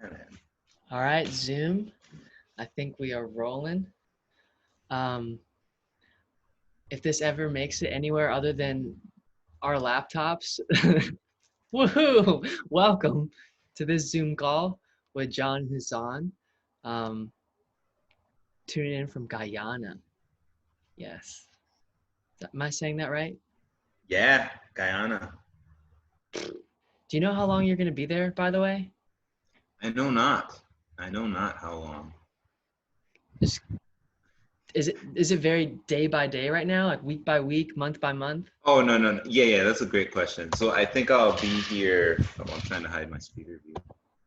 Man. All right, Zoom. I think we are rolling. If this ever makes it anywhere other than our laptops, woohoo! Welcome to this Zoom call with John and Hassan. Tuning in from Guyana. Yes. Am I saying that right? Yeah, Guyana. Do you know how long you're going to be there, by the way? I know not. I know not how long. Just, is it very day by day right now, like week by week, month by month? Oh, no. Yeah, that's a great question. So I think I'll be here. Oh, I'm trying to hide my speaker view.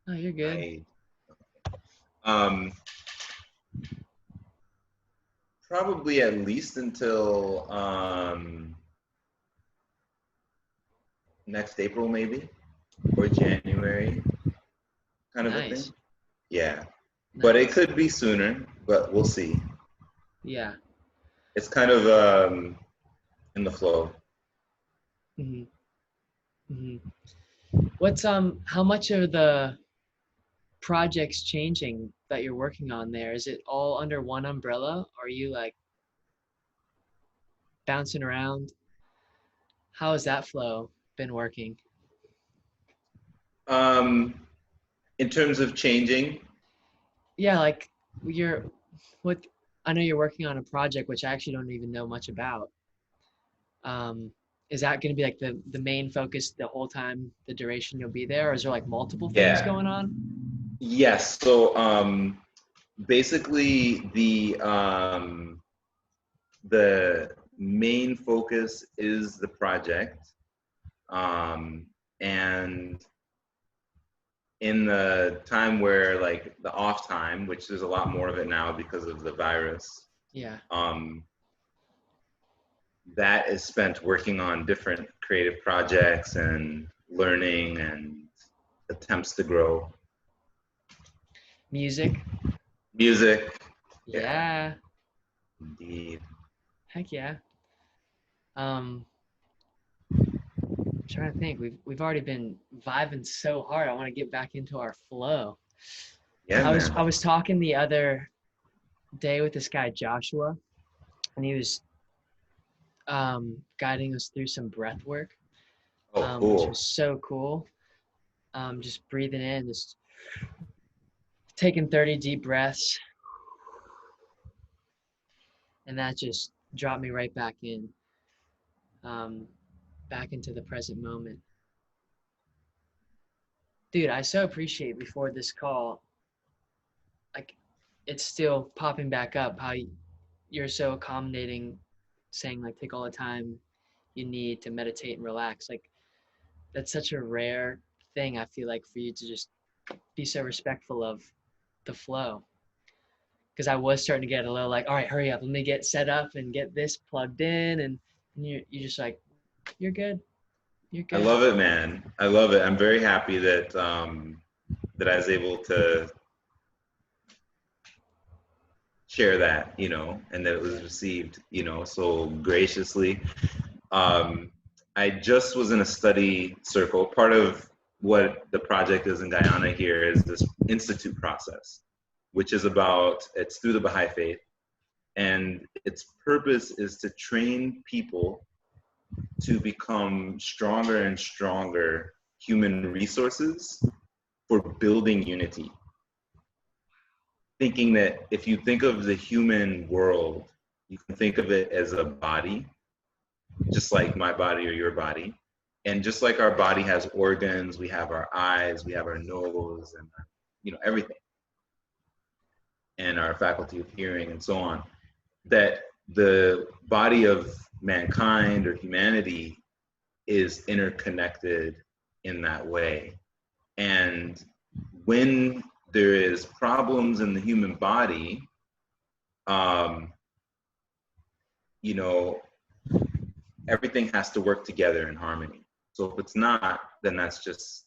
Oh, you're good. Um, probably at least until next April, maybe, or January, kind of a thing. Nice. Yeah, but it Nice. could be sooner. But we'll see. Yeah. It's kind of in the flow. hmm hmm What's how much of the projects changing that you're working on there? Is it all under one umbrella? Or are you like bouncing around? How has that flow been working? Um, in terms of changing, Yeah, like you're what I know you're working on a project which I actually don't even know much about. Um, is that going to be like the main focus the whole time, the duration you'll be there, or is there like multiple things yeah, going on? yes. So basically the main focus is the project, and in the time where like the off time, which there's a lot more of it now because of the virus, Yeah. um, that is spent working on different creative projects and learning and attempts to grow. Music. Music, yeah, Yeah. indeed. Heck yeah. Um, I'm trying to think. We've already been vibing so hard. I want to get back into our flow. Yeah, I man. was talking the other day with this guy Joshua, and he was guiding us through some breath work, Oh, which cool. was so cool. Just breathing in, just taking 30 deep breaths, and that just dropped me right back in, um, back into the present moment. Dude, I so appreciate before this call, like it's still popping back up how you're so accommodating, saying like take all the time you need to meditate and relax. Like that's such a rare thing. I feel like for you to just be so respectful of the flow. Because I was starting to get a little like, all right, hurry up, let me get set up and get this plugged in, and you're just like, you're good, you're I good. love it, man. I love it. I'm very happy that that I was able to share that, and that it was received, so graciously. Um, I just was in a study circle. Part of what the project is in Guyana here is this institute process, which is it's through the Baha'i faith, and its purpose is to train people to become stronger and stronger human resources for building unity. Thinking that if you think of the human world, you can think of it as a body, just like my body or your body. And just like our body has organs, we have our eyes, we have our nose, and everything, and our faculty of hearing and so on, that the body of mankind or humanity is interconnected in that way. And when there is problems in the human body, um, you know, everything has to work together in harmony. So if it's not, then that's just,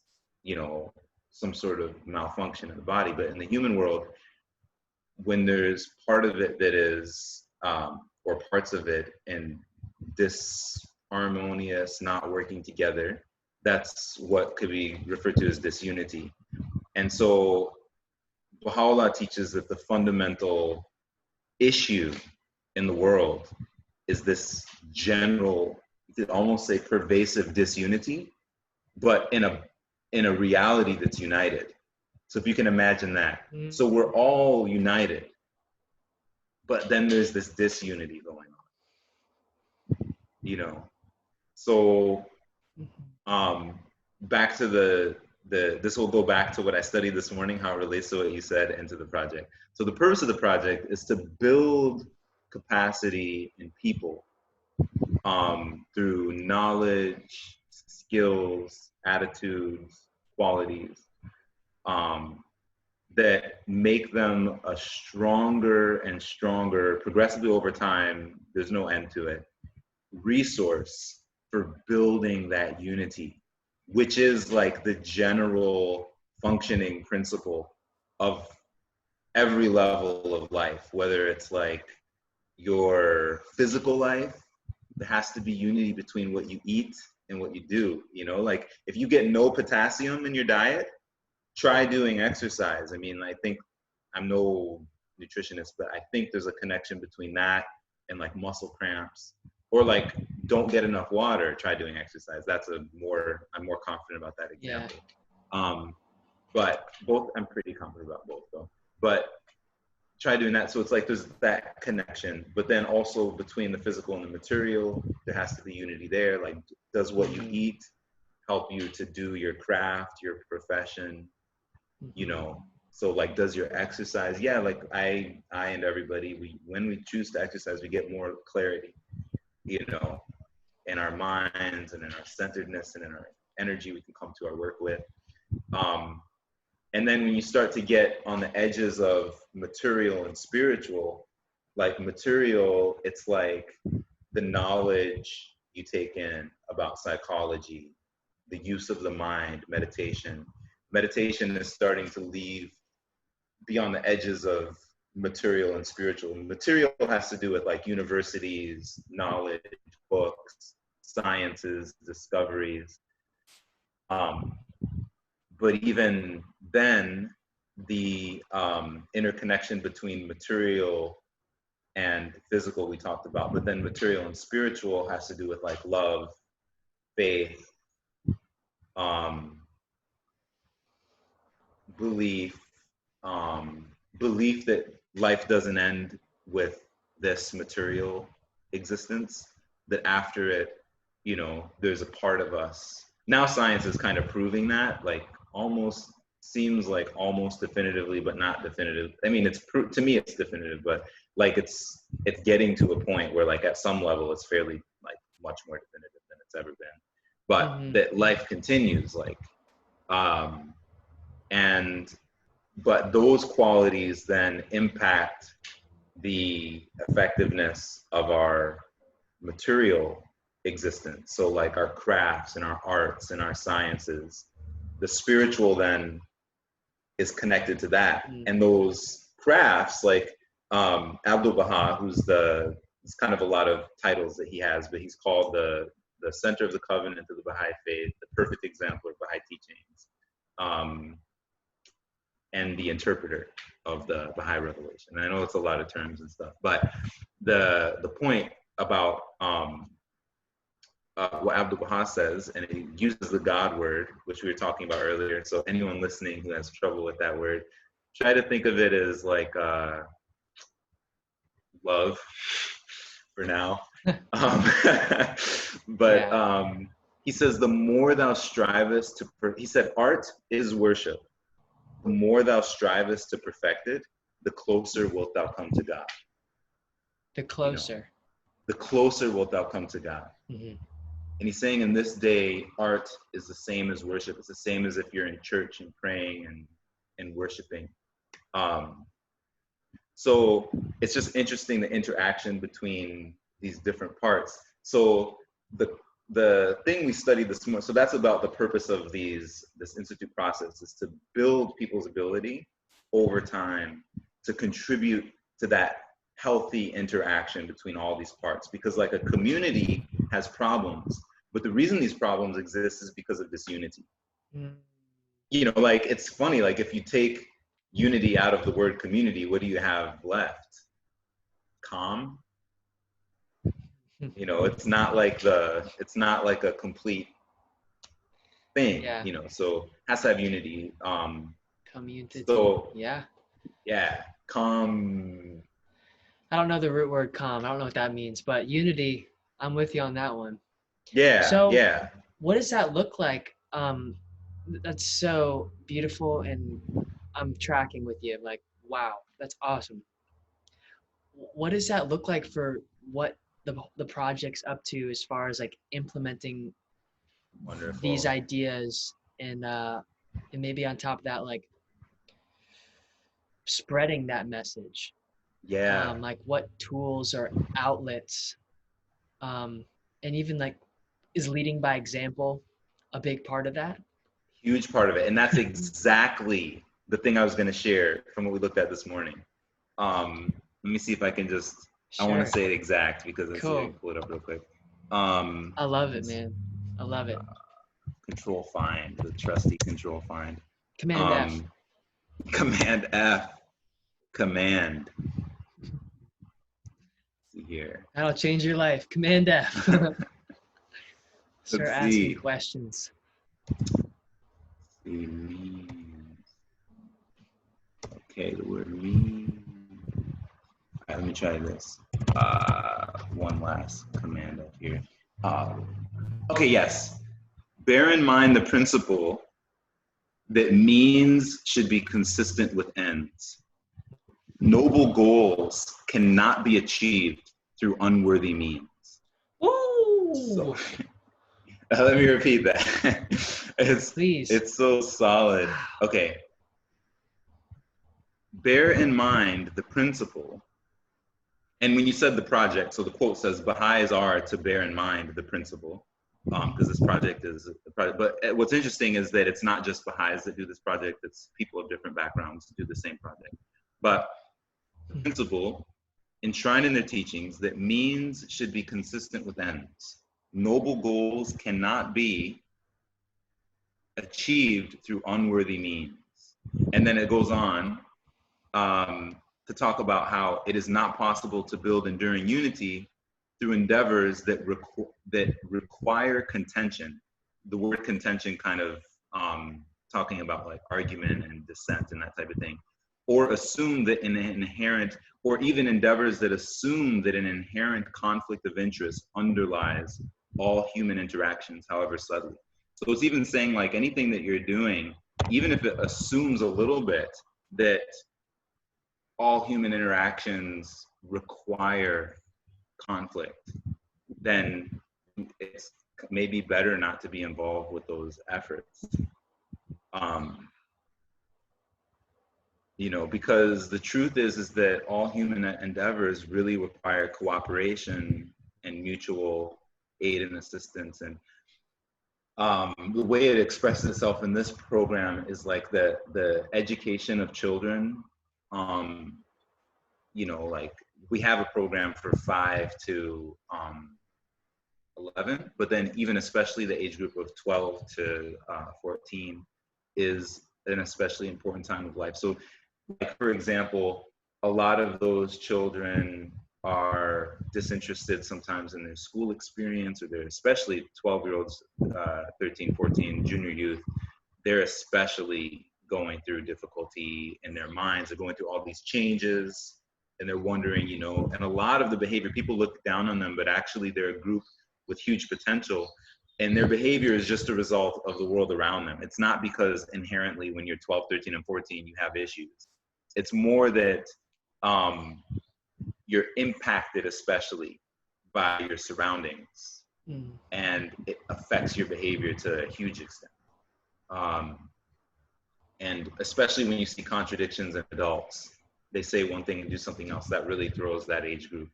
some sort of malfunction in the body. But in the human world, when there's part of it that is, or parts of it, and disharmonious, not working together, that's what could be referred to as disunity. And so Baha'u'llah teaches that the fundamental issue in the world is this general, you could almost say pervasive disunity, but in a reality that's united. So if you can imagine that. So we're all united, but then there's this disunity going on, you know. So back to this will go back to what I studied this morning, how it relates to what you said, and to the project. So the purpose of the project is to build capacity in people through knowledge, skills, attitudes, qualities that make them a stronger and stronger, progressively over time, there's no end to it, resource for building that unity, which is like the general functioning principle of every level of life, whether it's like your physical life, there has to be unity between what you eat and what you do. You know, like if you get no potassium in your diet, try doing exercise. I mean, I think, I'm no nutritionist, but I think there's a connection between that and like muscle cramps. Or like, don't get enough water, try doing exercise. I'm more confident about that example. Yeah. But both, I'm pretty confident about both though. But try doing that. So it's like there's that connection, but then also between the physical and the material, there has to be unity there. Like, does what you eat help you to do your craft, your profession, you know? So like, does your exercise? Yeah, like I and everybody, when we choose to exercise, we get more clarity, you know, in our minds and in our centeredness and in our energy we can come to our work with. And then when you start to get on the edges of material and spiritual, like material, it's like the knowledge you take in about psychology, the use of the mind, meditation. Meditation is starting to leave beyond the edges of material and spiritual. Material has to do with like universities, knowledge, books, sciences, discoveries. But even then, the interconnection between material and physical we talked about, but then material and spiritual has to do with like love, faith, belief, belief that life doesn't end with this material existence, that after it, you know, there's a part of us. Now science is kind of proving that, like almost seems like almost definitively, but not definitive. I mean, to me it's definitive, but like it's getting to a point where like at some level it's fairly like much more definitive than it's ever been. But that life continues, like but those qualities then impact the effectiveness of our material existence. So like our crafts and our arts and our sciences, the spiritual then is connected to that. And those crafts, like Abdul Baha, it's kind of a lot of titles that he has, but he's called the center of the covenant of the Baha'i faith, the perfect example of Baha'i teachings, and the interpreter of the Baha'i revelation. And I know it's a lot of terms and stuff, but the point about what Abdul Baha says, and he uses the God word, which we were talking about earlier. So anyone listening who has trouble with that word, try to think of it as like love for now. He says, the more thou strivest he said, art is worship. The more thou strivest to perfect it, the closer wilt thou come to God. The closer. You know, the closer wilt thou come to God. And he's saying in this day, art is the same as worship. It's the same as if you're in church and praying and worshiping. So it's just interesting, the interaction between these different parts. So the thing we studied this morning, so that's about the purpose of this institute process, is to build people's ability over time to contribute to that healthy interaction between all these parts. Because like a community has problems, but the reason these problems exist is because of disunity. You know, like it's funny, like if you take unity out of the word community, what do you have left? Calm. You know, it's not like a complete thing, Yeah. you know, so has to have unity. Community. So Yeah. yeah, calm. I don't know the root word calm. I don't know what that means, but unity, I'm with you on that one. Yeah, So yeah. what does that look like? That's so beautiful, and I'm tracking with you. Like, wow, that's awesome. What does that look like for what the project's up to as far as like implementing these Wonderful. ideas and maybe on top of that, like spreading that message? Yeah, Like what tools or outlets, and even like is leading by example a big part of that? huge part of it. And that's exactly the thing I was going to share from what we looked at this morning. Let me see if I can just, I want Sure. to say it exact because let's see if I Cool. can pull it up real quick. I love it, man. I love it. Control find, the trusty control find. Command F. Command F, command. Let's see here. That'll change your life. Command F. Start Let's asking see. questions. Okay, the word mean. All right, let me try this. One last command up here. Okay, yes. Bear in mind the principle that means should be consistent with ends. Noble goals cannot be achieved through unworthy means. Woo! So, let me repeat that. Please. It's so solid. Okay. Bear in mind the principle. And when you said the project, so the quote says, Baha'is are to bear in mind the principle, because this project is a project. But what's interesting is that it's not just Baha'is that do this project, it's people of different backgrounds that do the same project. But the principle enshrined in their teachings that means should be consistent with ends. Noble goals cannot be achieved through unworthy means. And then it goes on to talk about how it is not possible to build enduring unity through endeavors that require contention. The word contention kind of talking about like argument and dissent and that type of thing, or assume that an inherent, or even endeavors that assume that an inherent conflict of interest underlies all human interactions, however subtly. So it's even saying like anything that you're doing, even if it assumes a little bit that all human interactions require conflict, then it's maybe better not to be involved with those efforts. You know, because the truth is that all human endeavors really require cooperation and mutual aid and assistance. And the way it expresses itself in this program is like the education of children. You know, like we have a program for 5 to 11, but then even especially the age group of 12 to 14 is an especially important time of life. So like, for example, a lot of those children are disinterested sometimes in their school experience, or they're especially 12-year-olds, 13, 14, junior youth, they're especially going through difficulty in their minds. They're going through all these changes and they're wondering, you know, and a lot of the behavior, people look down on them, but actually they're a group with huge potential. And their behavior is just a result of the world around them. It's not because inherently when you're 12, 13, and 14, you have issues. It's more that you're impacted especially by your surroundings, and it affects your behavior to a huge extent. And especially when you see contradictions in adults, they say one thing and do something else, that really throws that age group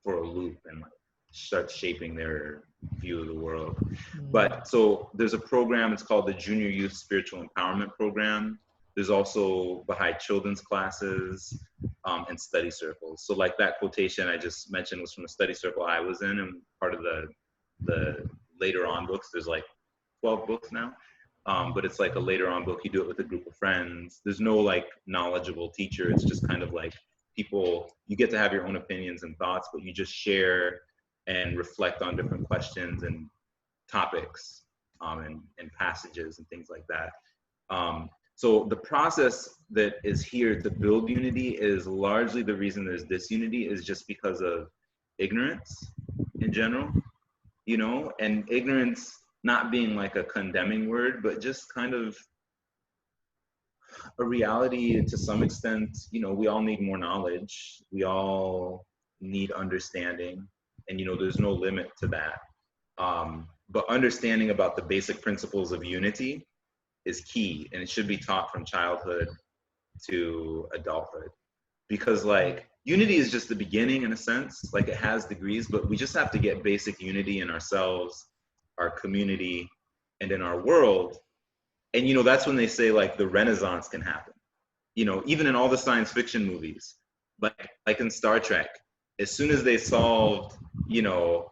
for a loop and like starts shaping their view of the world. But so there's a program, it's called the Junior Youth Spiritual Empowerment Program. There's also Baha'i children's classes and study circles. So like that quotation I just mentioned was from a study circle I was in, and part of the later on books, there's like 12 books now. But it's like a later on book. You do it with a group of friends. There's no like knowledgeable teacher. It's just kind of like people, you get to have your own opinions and thoughts, but you just share and reflect on different questions and topics, and passages and things like that. So the process that is here to build unity is largely the reason there's disunity is just because of ignorance in general, you know, and ignorance not being like a condemning word, but just kind of a reality to some extent. You know, we all need more knowledge. We all need understanding, and, you know, there's no limit to that. But understanding about the basic principles of unity is key, and it should be taught from childhood to adulthood, because like unity is just the beginning in a sense. Like, it has degrees, but we just have to get basic unity in ourselves, our community, and in our world. And, you know, that's when they say like the Renaissance can happen, you know, even in all the science fiction movies, like in Star Trek, as soon as they solved, you know,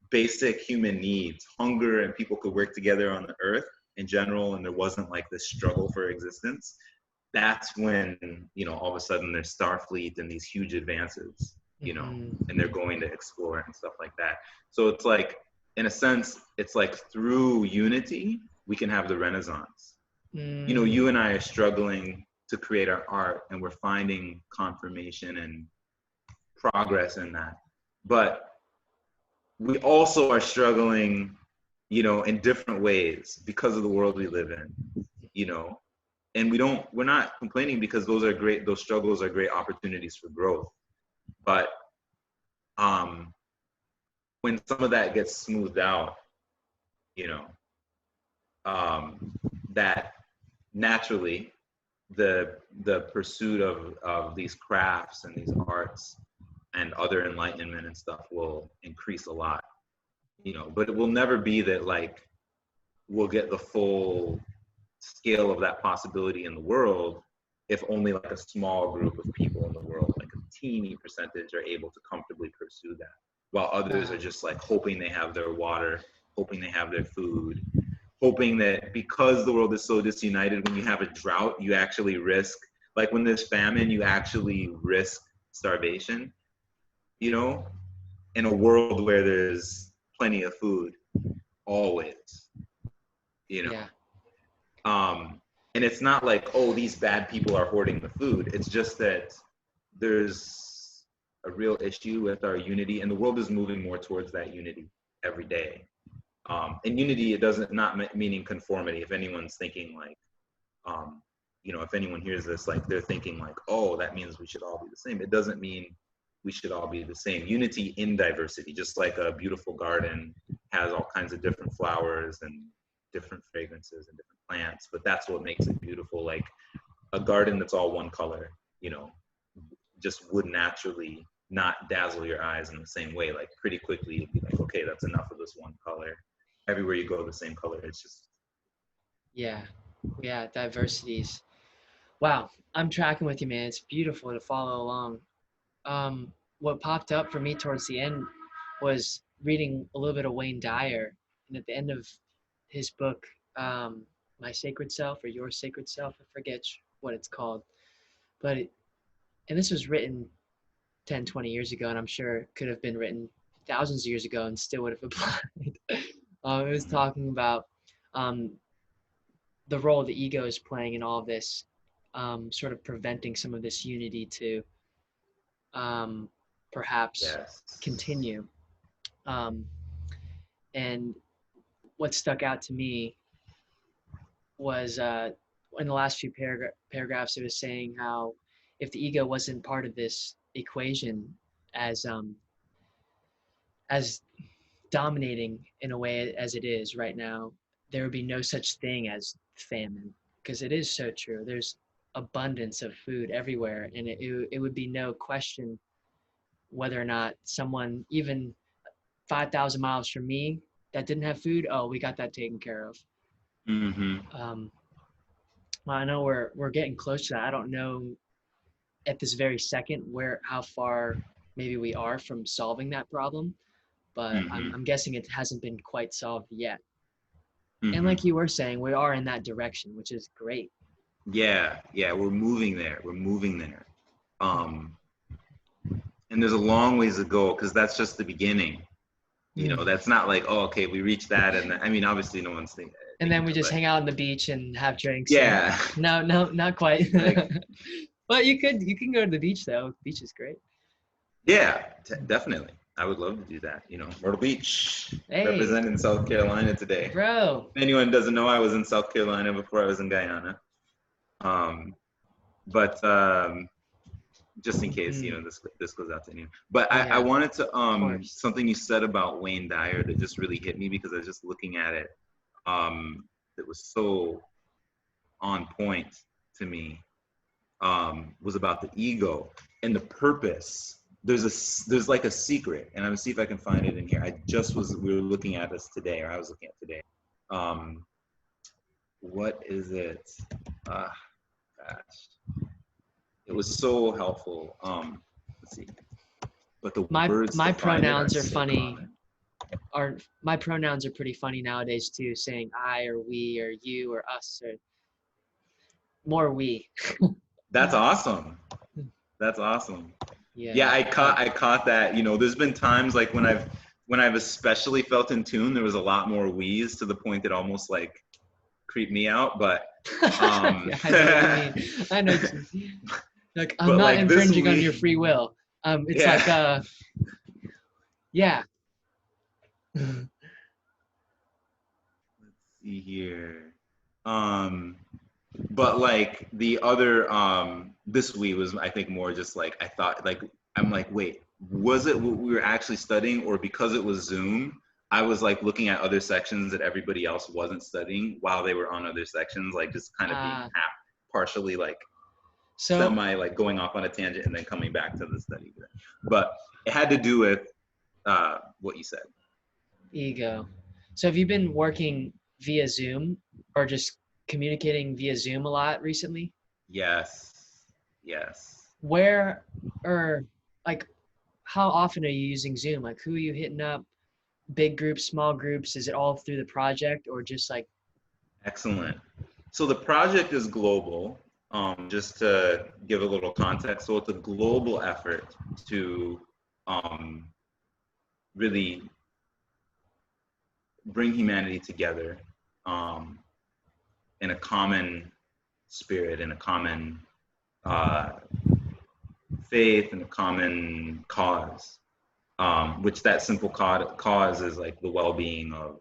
basic human needs, hunger, and people could work together on the earth in general, and there wasn't like this struggle for existence, that's when, you know, all of a sudden there's Starfleet and these huge advances, you know, and they're going to explore and stuff like that. So it's like, in a sense, it's like through unity, we can have the Renaissance. You know, you and I are struggling to create our art, and we're finding confirmation and progress in that. But we also are struggling, you know, in different ways because of the world we live in, you know, and we're not complaining, because those are great, those struggles are great opportunities for growth. But when some of that gets smoothed out, you know, that naturally the pursuit of these crafts and these arts and other enlightenment and stuff will increase a lot, you know. But it will never be that like we'll get the full scale of that possibility in the world if only like a small group of people in the world, like a teeny percentage, are able to comfortably pursue that, while others are just like hoping they have their water, hoping they have their food, hoping that because the world is so disunited, when you have a drought, you actually risk, like when there's famine, you actually risk starvation, you know, in a world where there's plenty of food, always, you know. Yeah. And it's not like, oh, these bad people are hoarding the food. It's just that there's a real issue with our unity, and the world is moving more towards that unity every day. And unity, it doesn't, not meaning conformity. If anyone's thinking like, you know, if anyone hears this, like they're thinking like, oh, that means we should all be the same. It doesn't mean we should all be the same. Unity in diversity, just like a beautiful garden has all kinds of different flowers and different fragrances and different plants, but that's what makes it beautiful. Like a garden that's all one color, you know, just would naturally not dazzle your eyes in the same way. Like pretty quickly you'd be like, okay, that's enough of this one color. Everywhere you go, the same color. It's just, Yeah, diversities. Wow, I'm tracking with you, man. It's beautiful to follow along. What popped up for me towards the end was reading a little bit of Wayne Dyer, and at the end of his book, My Sacred Self or Your Sacred Self, I forget what it's called, but and this was written 10, 20 years ago, and I'm sure it could have been written thousands of years ago and still would have applied. It was talking about the role the ego is playing in all of this, sort of preventing some of this unity to perhaps continue. And what stuck out to me was in the last few paragraphs, it was saying how if the ego wasn't part of this equation as dominating in a way as it is right now, there would be no such thing as famine, because it is so true. There's abundance of food everywhere, and it would be no question whether or not someone even 5,000 miles from me that didn't have food, oh, we got that taken care of. Well, I know we're getting close to that. I don't know at this very second how far maybe we are from solving that problem, but I'm guessing it hasn't been quite solved yet. And like you were saying, we are in that direction, which is great. Yeah, we're moving there. And there's a long ways to go, because that's just the beginning. You know, that's not like, oh, okay, we reached that, and I mean, obviously, no one's thinking. And then we just hang out on the beach and have drinks. Yeah. No, not quite. Like, but you can go to the beach though. The beach is great. yeah, definitely. I would love to do that. You know, Myrtle Beach, representing South Carolina today. Bro. If anyone doesn't know, I was in South Carolina before I was in Guyana. But just in case, you know, this goes out to anyone. But I wanted to, something you said about Wayne Dyer that just really hit me, because I was just looking at it. That was so on point to me, was about the ego and the purpose. There's like a secret, and I'm gonna see if I can find it in here. We were looking at this today, or I was looking at today. What is it? Gosh, it was so helpful. Let's see. But the words my pronouns are so funny. common. My pronouns are pretty funny nowadays too, saying I or we or you or us, or more we. That's awesome. That's awesome. Yeah, I caught that. You know, there's been times like when I've especially felt in tune, there was a lot more wheeze, to the point that almost like creeped me out. But I know what you mean. I know. Like, I'm not like infringing on your free will. It's like yeah. Let's see here. But like the other, this week was, I think, more just like, I thought, like, I'm like, wait, was it what we were actually studying, or because it was Zoom, I was like looking at other sections that everybody else wasn't studying while they were on other sections, like just kind of being partially like semi like going off on a tangent and then coming back to the study. But it had to do with what you said. Ego. So have you been working via Zoom, or just communicating via Zoom a lot recently? Yes. Where, or like, how often are you using Zoom? Like, who are you hitting up? Big groups, small groups? Is it all through the project, or just like? Excellent. So the project is global. Just to give a little context, so it's a global effort to really bring humanity together in a common spirit, in a common faith, and a common cause, which that simple cause is like the well-being of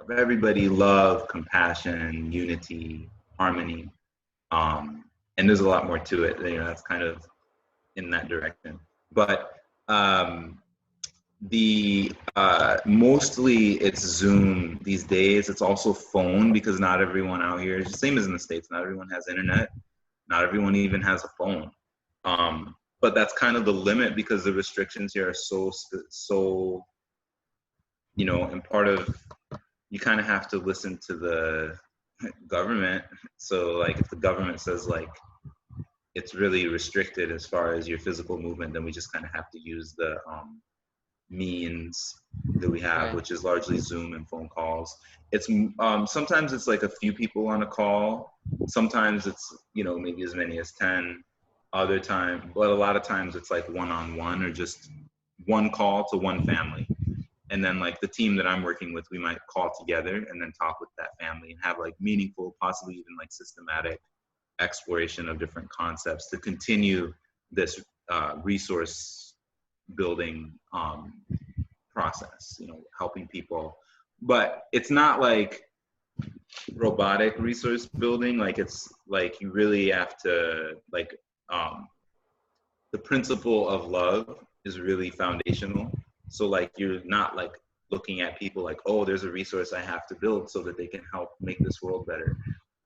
everybody, love, compassion, unity, harmony. And there's a lot more to it. You know, that's kind of in that direction. But mostly it's Zoom these days. It's also phone, because not everyone out here is the same as in the States. Not everyone has internet. Not everyone even has a phone. But that's kind of the limit, because the restrictions here are so, you know, and part of, you kind of have to listen to the government. So like if the government says like it's really restricted as far as your physical movement, then we just kind of have to use the means that we have, which is largely Zoom and phone calls. It's sometimes it's like a few people on a call. Sometimes it's, you know, maybe as many as 10. Other time, but a lot of times it's like one-on-one, or just one call to one family. And then like the team that I'm working with, we might call together and then talk with that family and have like meaningful, possibly even like systematic exploration of different concepts to continue this resource building process, you know, helping people. But it's not like robotic resource building. Like it's like you really have to like the principle of love is really foundational. So like you're not like looking at people like, oh, there's a resource I have to build so that they can help make this world better.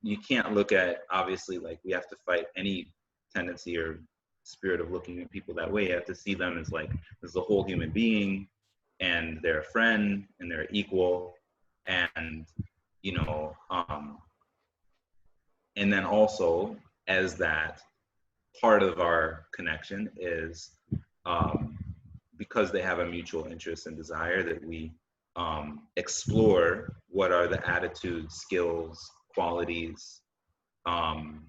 You can't look at, obviously, like we have to fight any tendency or spirit of looking at people that way. You have to see them as like, as a whole human being, and they're a friend, and they're equal. And, you know, and then also as that part of our connection is because they have a mutual interest and desire that we explore what are the attitudes, skills, qualities, and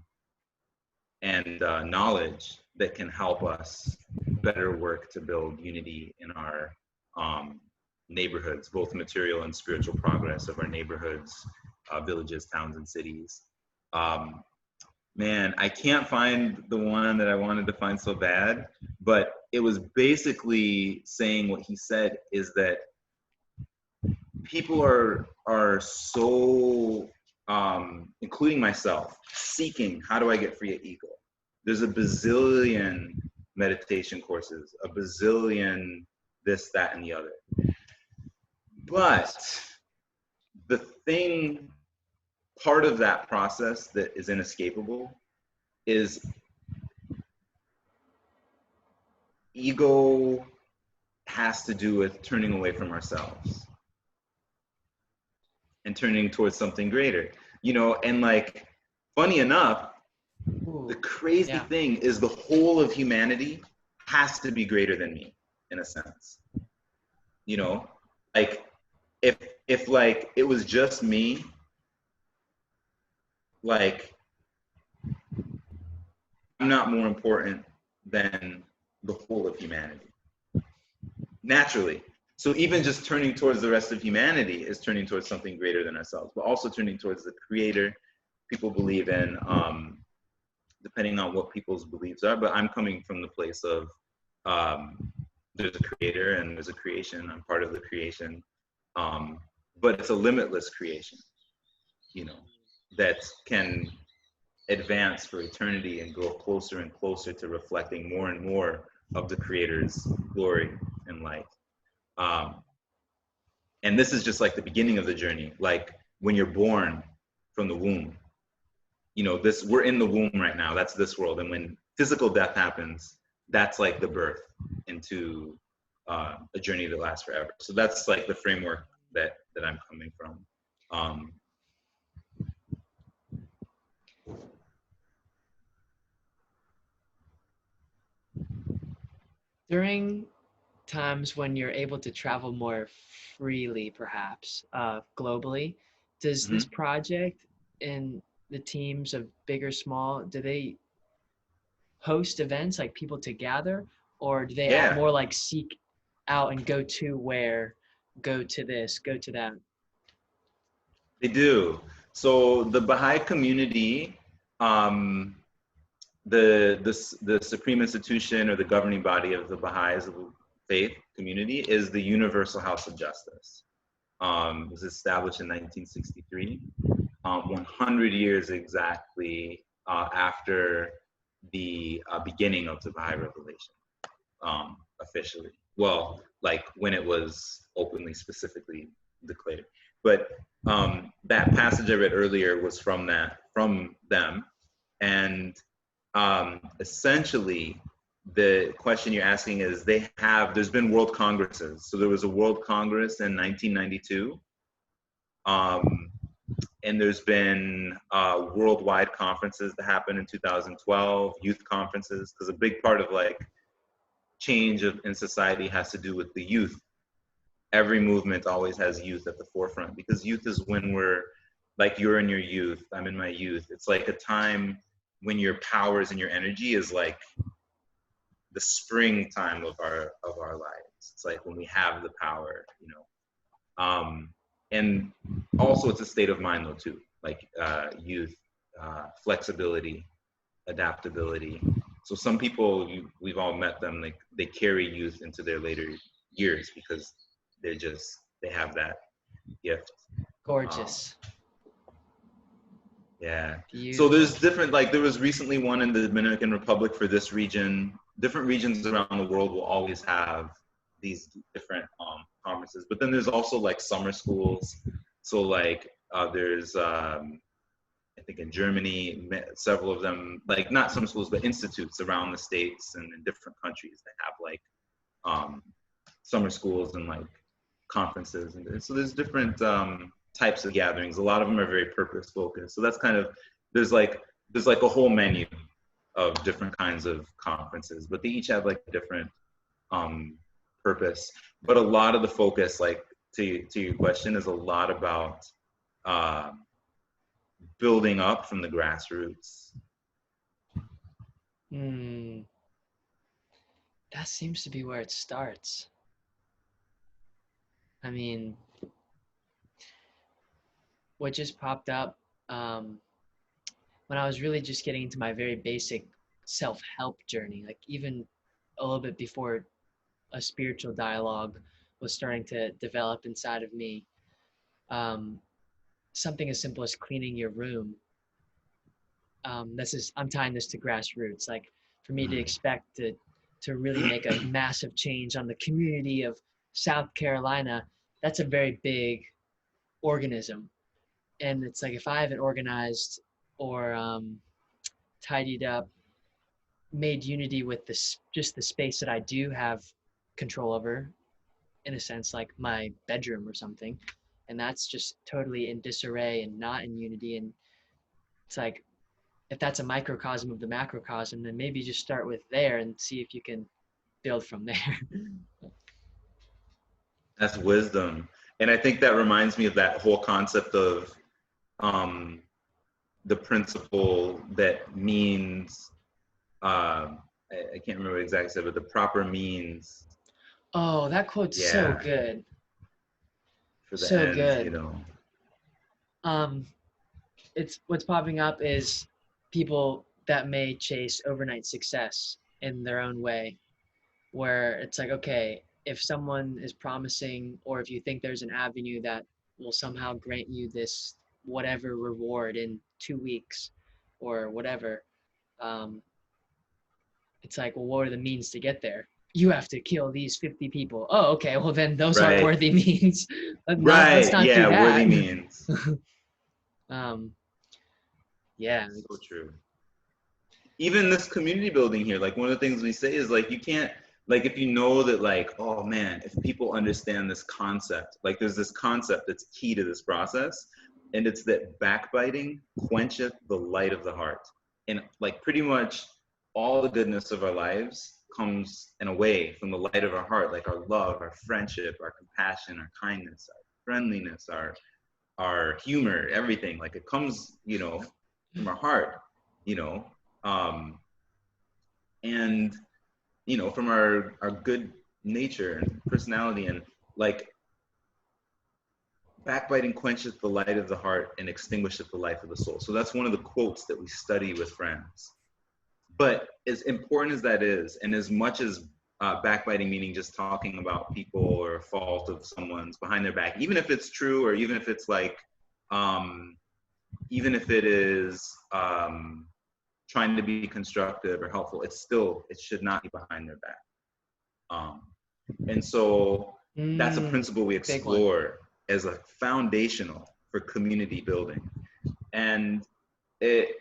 knowledge that can help us better work to build unity in our neighborhoods, both material and spiritual progress of our neighborhoods, villages, towns, and cities. Man, I can't find the one that I wanted to find so bad, but it was basically saying what he said is that people are so, including myself, seeking, how do I get free of ego? There's a bazillion meditation courses, a bazillion this, that, and the other. But the thing, part of that process that is inescapable is ego has to do with turning away from ourselves and turning towards something greater, you know. And like, funny enough, the crazy thing is the whole of humanity has to be greater than me, in a sense, you know. Like, if like it was just me, like, I'm not more important than the whole of humanity, naturally. So even just turning towards the rest of humanity is turning towards something greater than ourselves, but also turning towards the creator people believe in, depending on what people's beliefs are. But I'm coming from the place of there's a creator and there's a creation. I'm part of the creation, but it's a limitless creation, you know, that can advance for eternity and grow closer and closer to reflecting more and more of the creator's glory and light. And this is just like the beginning of the journey. Like when you're born from the womb, you know, this, we're in the womb right now, that's this world. And when physical death happens, that's like the birth into a journey that lasts forever. So that's like the framework that I'm coming from. During times when you're able to travel more freely, perhaps globally, does this project and the teams of big or small, do they host events like people to gather, or do they more like seek out and go to where, go to this, go to that? They do. So the Baha'i community, the supreme institution or the governing body of the Baha'is faith community is the Universal House of Justice. It was established in 1963, 100 years exactly after the beginning of the Baha'i revelation, officially. Well, like when it was openly, specifically declared. But that passage I read earlier was from them. And essentially, the question you're asking is, there's been world congresses. So there was a world congress in 1992. And there's been worldwide conferences that happened in 2012, youth conferences, because a big part of like change in society has to do with the youth. Every movement always has youth at the forefront, because youth is when we're like, you're in your youth, I'm in my youth. It's like a time when your powers and your energy is like the springtime of our lives. It's like when we have the power, you know. And also it's a state of mind though too, like youth, flexibility, adaptability. So some people, we've all met them, like they carry youth into their later years because they have that gift. Gorgeous. Yeah. Beautiful. So there's different, like there was recently one in the Dominican Republic for this region. Different regions around the world will always have these different conferences. But then there's also like summer schools. So like there's, I think in Germany, several of them, like not summer schools, but institutes around the States and in different countries that have like summer schools and like conferences. And so there's different types of gatherings. A lot of them are very purpose focused. So that's kind of, there's like a whole menu of different kinds of conferences, but they each have like a different purpose. But a lot of the focus, like to your question, is a lot about uh, building up from the grassroots. That seems to be where it starts. I mean, what just popped up when I was really just getting into my very basic self-help journey, like even a little bit before a spiritual dialogue was starting to develop inside of me. Um, Something as simple as cleaning your room. I'm tying this to grassroots. Like for me to expect to really make a massive change on the community of South Carolina, that's a very big organism. And it's like if I haven't organized or tidied up, made unity with this, just the space that I do have control over, in a sense, like my bedroom or something, and that's just totally in disarray and not in unity. And it's like, if that's a microcosm of the macrocosm, then maybe just start with there and see if you can build from there. That's wisdom. And I think that reminds me of that whole concept of the principle that means, I can't remember what exactly said, but the proper means. Oh, that quote's so good. For the so ends, good. you know. It's what's popping up is people that may chase overnight success in their own way, where it's like, okay, if someone is promising, or if you think there's an avenue that will somehow grant you this whatever reward in 2 weeks or whatever, it's like, well, what are the means to get there? You have to kill these 50 people. Oh, okay, well then those aren't worthy means. Let's not do that. Worthy means. Yeah. So true. Even this community building here, like one of the things we say is like, you can't, like if you know that like, oh man, if people understand this concept, like there's this concept that's key to this process, and it's that backbiting quencheth the light of the heart. And like pretty much all the goodness of our lives comes in a way from the light of our heart, like our love, our friendship, our compassion, our kindness, our friendliness, our humor, everything. Like it comes, you know, from our heart, you know, and you know, from our good nature and personality. And like backbiting quencheth the light of the heart and extinguisheth the life of the soul. So that's one of the quotes that we study with friends. But as important as that is, and as much as backbiting, meaning just talking about people or fault of someone's behind their back, even if it's true, or even if it's like, even if it is trying to be constructive or helpful, it should not be behind their back. And so that's a principle we explore as a foundational for community building. And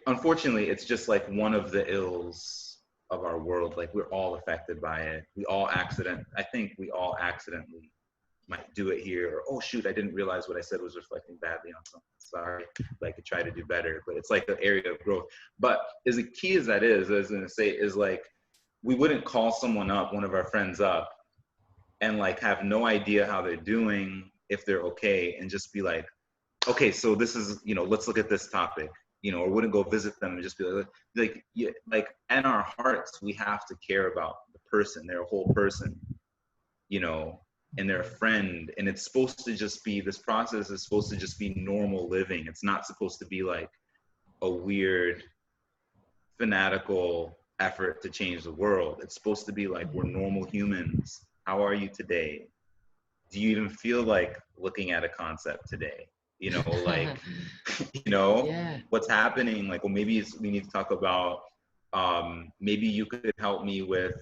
unfortunately, it's just like one of the ills of our world. Like we're all affected by it. I think we all accidentally might do it here, or oh shoot, I didn't realize what I said was reflecting badly on something. Sorry, like I try to do better. But it's like an area of growth. But as key as that is, I was gonna say, is like we wouldn't call someone up, one of our friends up, and like have no idea how they're doing, if they're okay, and just be like, okay, so this is, you know, let's look at this topic, you know, or wouldn't go visit them and just be like in our hearts, we have to care about the person, their whole person, you know, and their friend. And it's supposed to just be, this process is supposed to just be normal living. It's not supposed to be like a weird, fanatical effort to change the world. It's supposed to be like, we're normal humans. How are you today? Do you even feel like looking at a concept today? You know, like, you know, what's happening? Like, well, maybe we need to talk about, maybe you could help me with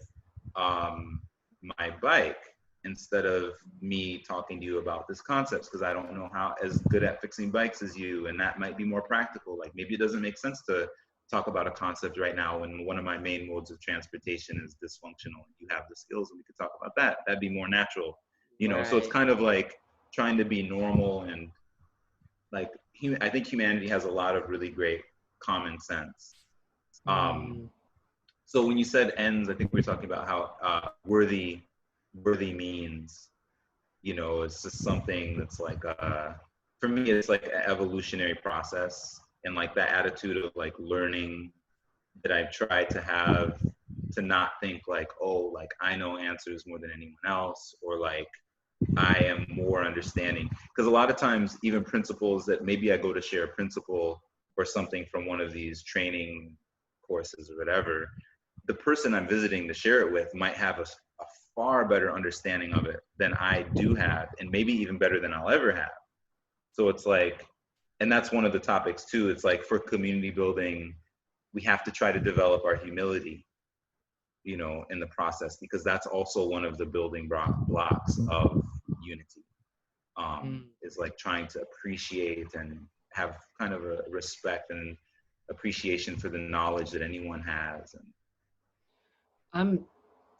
my bike instead of me talking to you about this concept, because I don't know how as good at fixing bikes as you, and that might be more practical. Like maybe it doesn't make sense to talk about a concept right now when one of my main modes of transportation is dysfunctional, and you have the skills and we could talk about that. That'd be more natural, you know. So it's kind of like trying to be normal, and like I think humanity has a lot of really great common sense. So when you said ends, I think we were talking about how worthy means. You know, it's just something that's like, for me, it's like an evolutionary process, and like that attitude of like learning that I've tried to have, to not think like, oh, like I know answers more than anyone else, or like I am more understanding. Because a lot of times, even principles that maybe I go to share a principle or something from one of these training courses or whatever, the person I'm visiting to share it with might have a far better understanding of it than I do have, and maybe even better than I'll ever have. So it's like, and that's one of the topics too. It's like for community building, we have to try to develop our humility, you know, in the process, because that's also one of the building blocks of unity. Is like trying to appreciate and have kind of a respect and appreciation for the knowledge that anyone has. And I'm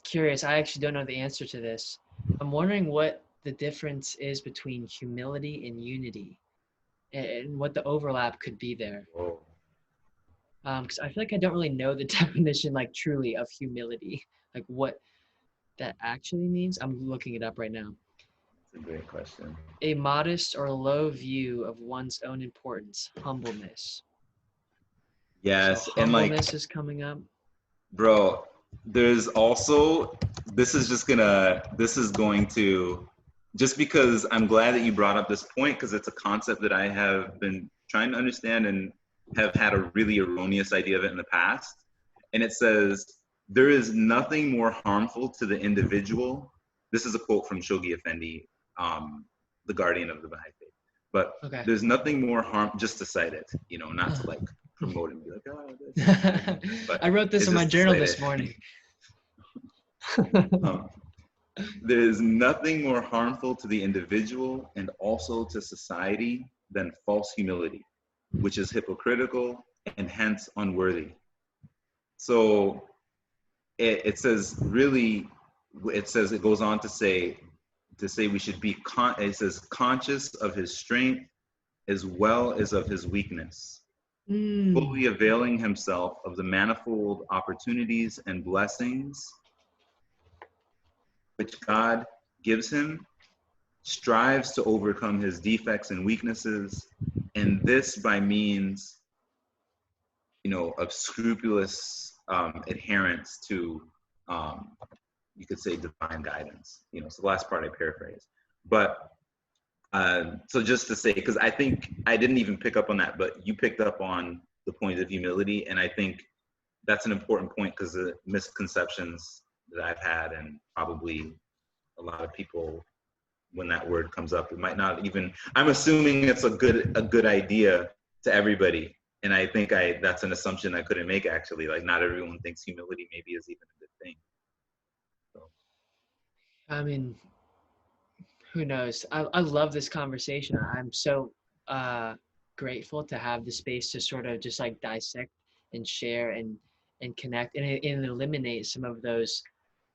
curious. I actually don't know the answer to this. I'm wondering what the difference is between humility and unity, and what the overlap could be there. whoa, Because I feel like I don't really know the definition, like truly, of humility, like what that actually means. I'm looking it up right now. that's a great question. A modest or low view of one's own importance, humbleness. So Yes, and like, humbleness is coming up. bro, there's also, this is going to, just because I'm glad that you brought up this point, because it's a concept that I have been trying to understand and have had a really erroneous idea of it in the past. And it says, there is nothing more harmful to the individual. This is a quote from Shoghi Effendi, the guardian of the Baha'i faith. But Okay. there's nothing more harm, just to cite it, you know, not to like promote and be like, oh, this. But I wrote this in my journal this morning. There is nothing more harmful to the individual and also to society than false humility, which is hypocritical and hence unworthy. So it says, really, it goes on to say we should be, it says, conscious of his strength as well as of his weakness, fully availing himself of the manifold opportunities and blessings which God gives him, strives to overcome his defects and weaknesses, and this by means, you know, of scrupulous adherence to, you could say, divine guidance. You know, so the last part I paraphrase. But so just to say, because I think I didn't even pick up on that, but you picked up on the point of humility, and I think that's an important point, because the misconceptions that I've had, and probably a lot of people, when that word comes up, it might not even, I'm assuming it's a good idea to everybody. And I think that's an assumption I couldn't make, actually. Like, not everyone thinks humility maybe is even a good thing. So. I mean, who knows? I love this conversation. I'm so grateful to have the space to sort of just like dissect and share and connect and eliminate some of those,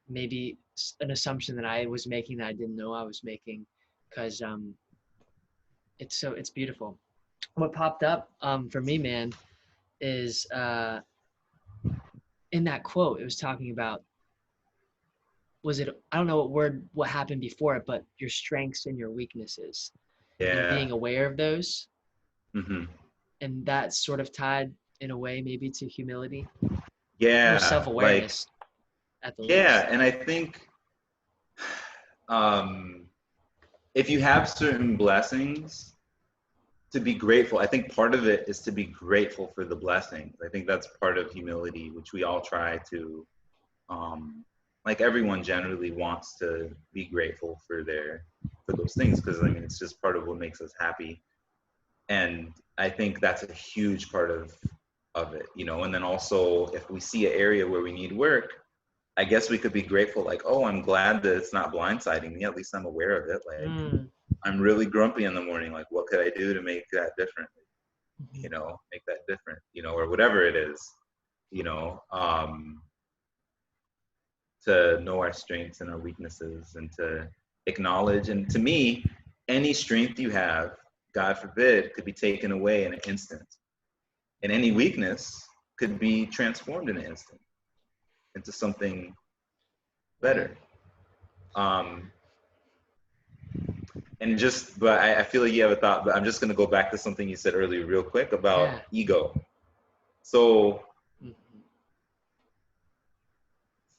maybe an assumption that I was making that I didn't know I was making, because it's beautiful. What popped up for me, man, is in that quote, it was talking about, I don't know what happened before it, but your strengths and your weaknesses, and Yeah. being aware of those. Mm-hmm. And that's sort of tied in a way maybe to humility, Yeah. or self-awareness, like, at the yeah, least. and I think if you have certain blessings, to be grateful. I think part of it is to be grateful for the blessings. I think that's part of humility, which we all try to, like, everyone generally wants to be grateful for those things, because I mean, it's just part of what makes us happy. And I think that's a huge part of it, you know. And then also, if we see an area where we need work, I guess we could be grateful, like, oh, I'm glad that it's not blindsiding me. At least I'm aware of it. Like, I'm really grumpy in the morning. Like, what could I do to make that different? You know, make that different, you know, or whatever it is, you know, to know our strengths and our weaknesses, and to acknowledge. And to me, any strength you have, God forbid, could be taken away in an instant. And any weakness could be transformed in an instant into something better. but I feel like you have a thought, but I'm just going to go back to something you said earlier real quick about ego. So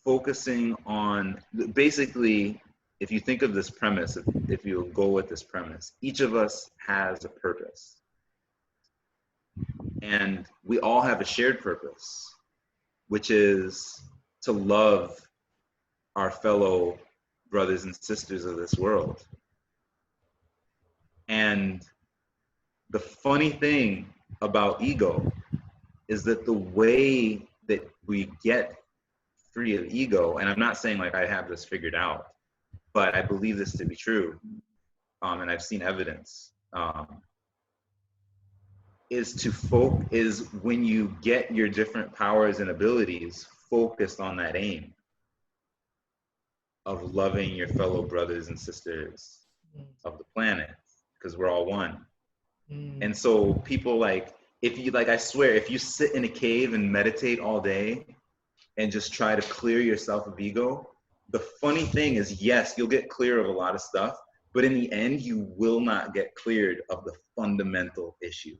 focusing on, basically, if you think of this premise, if you go with this premise, each of us has a purpose. And we all have a shared purpose, which is to love our fellow brothers and sisters of this world. And the funny thing about ego is that the way that we get free of ego, and I'm not saying like I have this figured out, but I believe this to be true, and I've seen evidence, is when you get your different powers and abilities focused on that aim of loving your fellow brothers and sisters of the planet, because we're all one. And so people I swear, if you sit in a cave and meditate all day and just try to clear yourself of ego, the funny thing is, yes, you'll get clear of a lot of stuff, but in the end, you will not get cleared of the fundamental issue.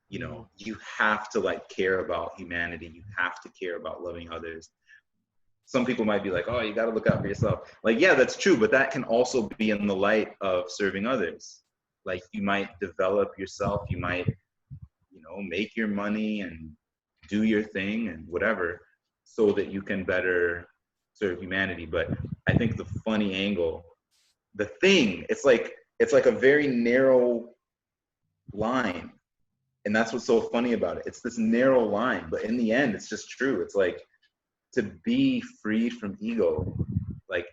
You know, you have to care about humanity. You have to care about loving others. Some people might be like, oh, you got to look out for yourself. Yeah, that's true, but that can also be in the light of serving others. You might develop yourself, you might, make your money and do your thing and whatever, so that you can better serve humanity. But I think the funny angle, it's like a very narrow line. And that's what's so funny about it. It's this narrow line, but in the end, it's just true. It's like, to be free from ego,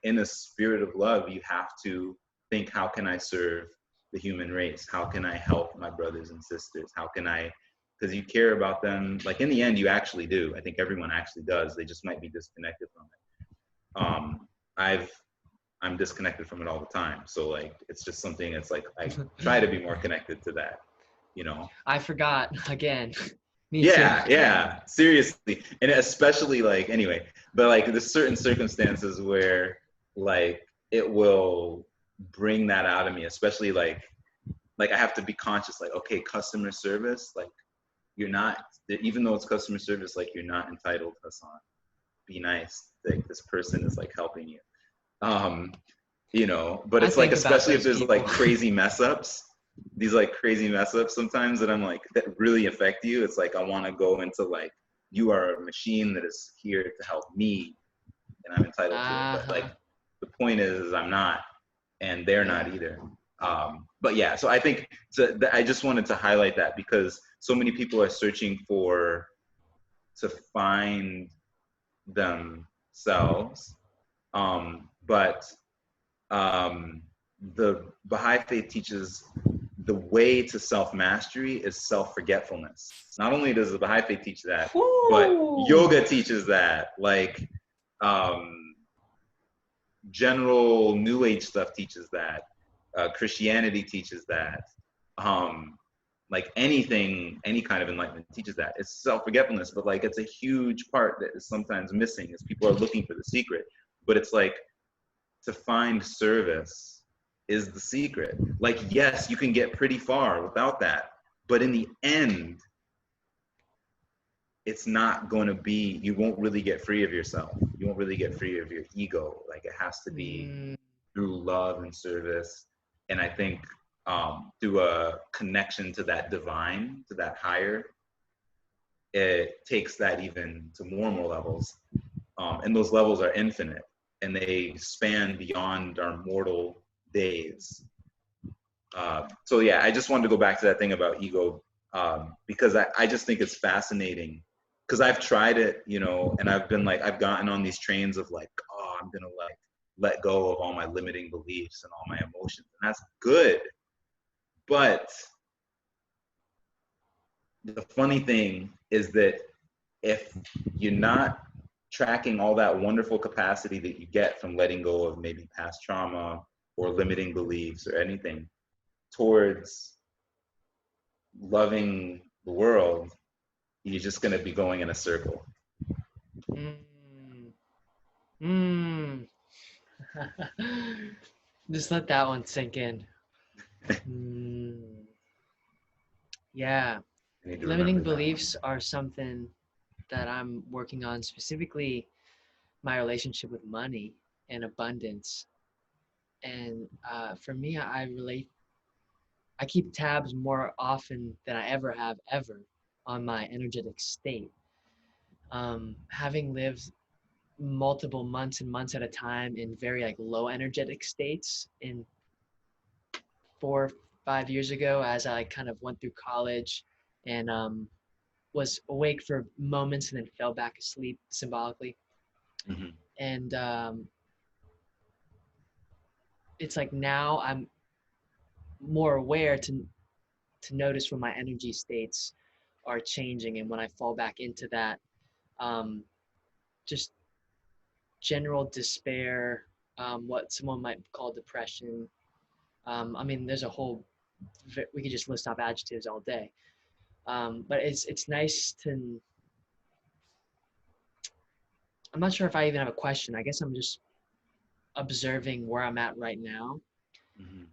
in a spirit of love, you have to think, how can I serve the human race? How can I help my brothers and sisters? How can I, because you care about them. In the end, you actually do. I think everyone actually does. They just might be disconnected from it. I'm disconnected from it all the time. So it's just something that's I try to be more connected to that, I forgot again. Me yeah, too. yeah, seriously. And especially anyway, but there's certain circumstances where it will bring that out of me, especially I have to be conscious, okay, customer service, you're not, even though it's customer service, you're not entitled, Hassan. Be nice. This person is helping you. But it's especially if there's crazy mess ups, these crazy mess ups sometimes that I'm that really affect you. It's I want to go into you are a machine that is here to help me and I'm entitled to it. But the point is I'm not, and they're not either. But yeah, so I think I just wanted to highlight that, because so many people are searching to find themselves. But the Baha'i faith teaches the way to self-mastery is self-forgetfulness. Not only does the Baha'i faith teach that, but yoga teaches that. General New Age stuff teaches that. Christianity teaches that. Anything, any kind of enlightenment teaches that. It's self-forgetfulness, but it's a huge part that is sometimes missing, is people are looking for the secret. But it's to find service is the secret. Yes, you can get pretty far without that, but in the end, it's not going to be, you won't really get free of yourself. You won't really get free of your ego. It has to be through love and service. And I think through a connection to that divine, to that higher, it takes that even to more and more levels. And those levels are infinite, and they span beyond our mortal days. So yeah, I just wanted to go back to that thing about ego, because I just think it's fascinating, because I've tried it, and I've been I've gotten on these trains of oh, I'm gonna let go of all my limiting beliefs and all my emotions, and that's good. But the funny thing is that if you're not tracking all that wonderful capacity that you get from letting go of maybe past trauma or limiting beliefs or anything towards loving the world, you're just going to be going in a circle. Just let that one sink in. Mm, yeah. I need to Limiting remember that. beliefs are something that I'm working on, specifically my relationship with money and abundance. And for me, I keep tabs more often than I ever have ever on my energetic state. Having lived multiple months and months at a time in very like low energetic states in 4 5 years ago, as I kind of went through college and was awake for moments and then fell back asleep symbolically. Hmm. And it's like now I'm more aware to notice when my energy states are changing and when I fall back into that um, just general despair, what someone might call depression. I mean, there's a whole we could just list off adjectives all day. But it's nice to. I'm not sure if I even have a question. I guess I'm just observing where I'm at right now, Hmm.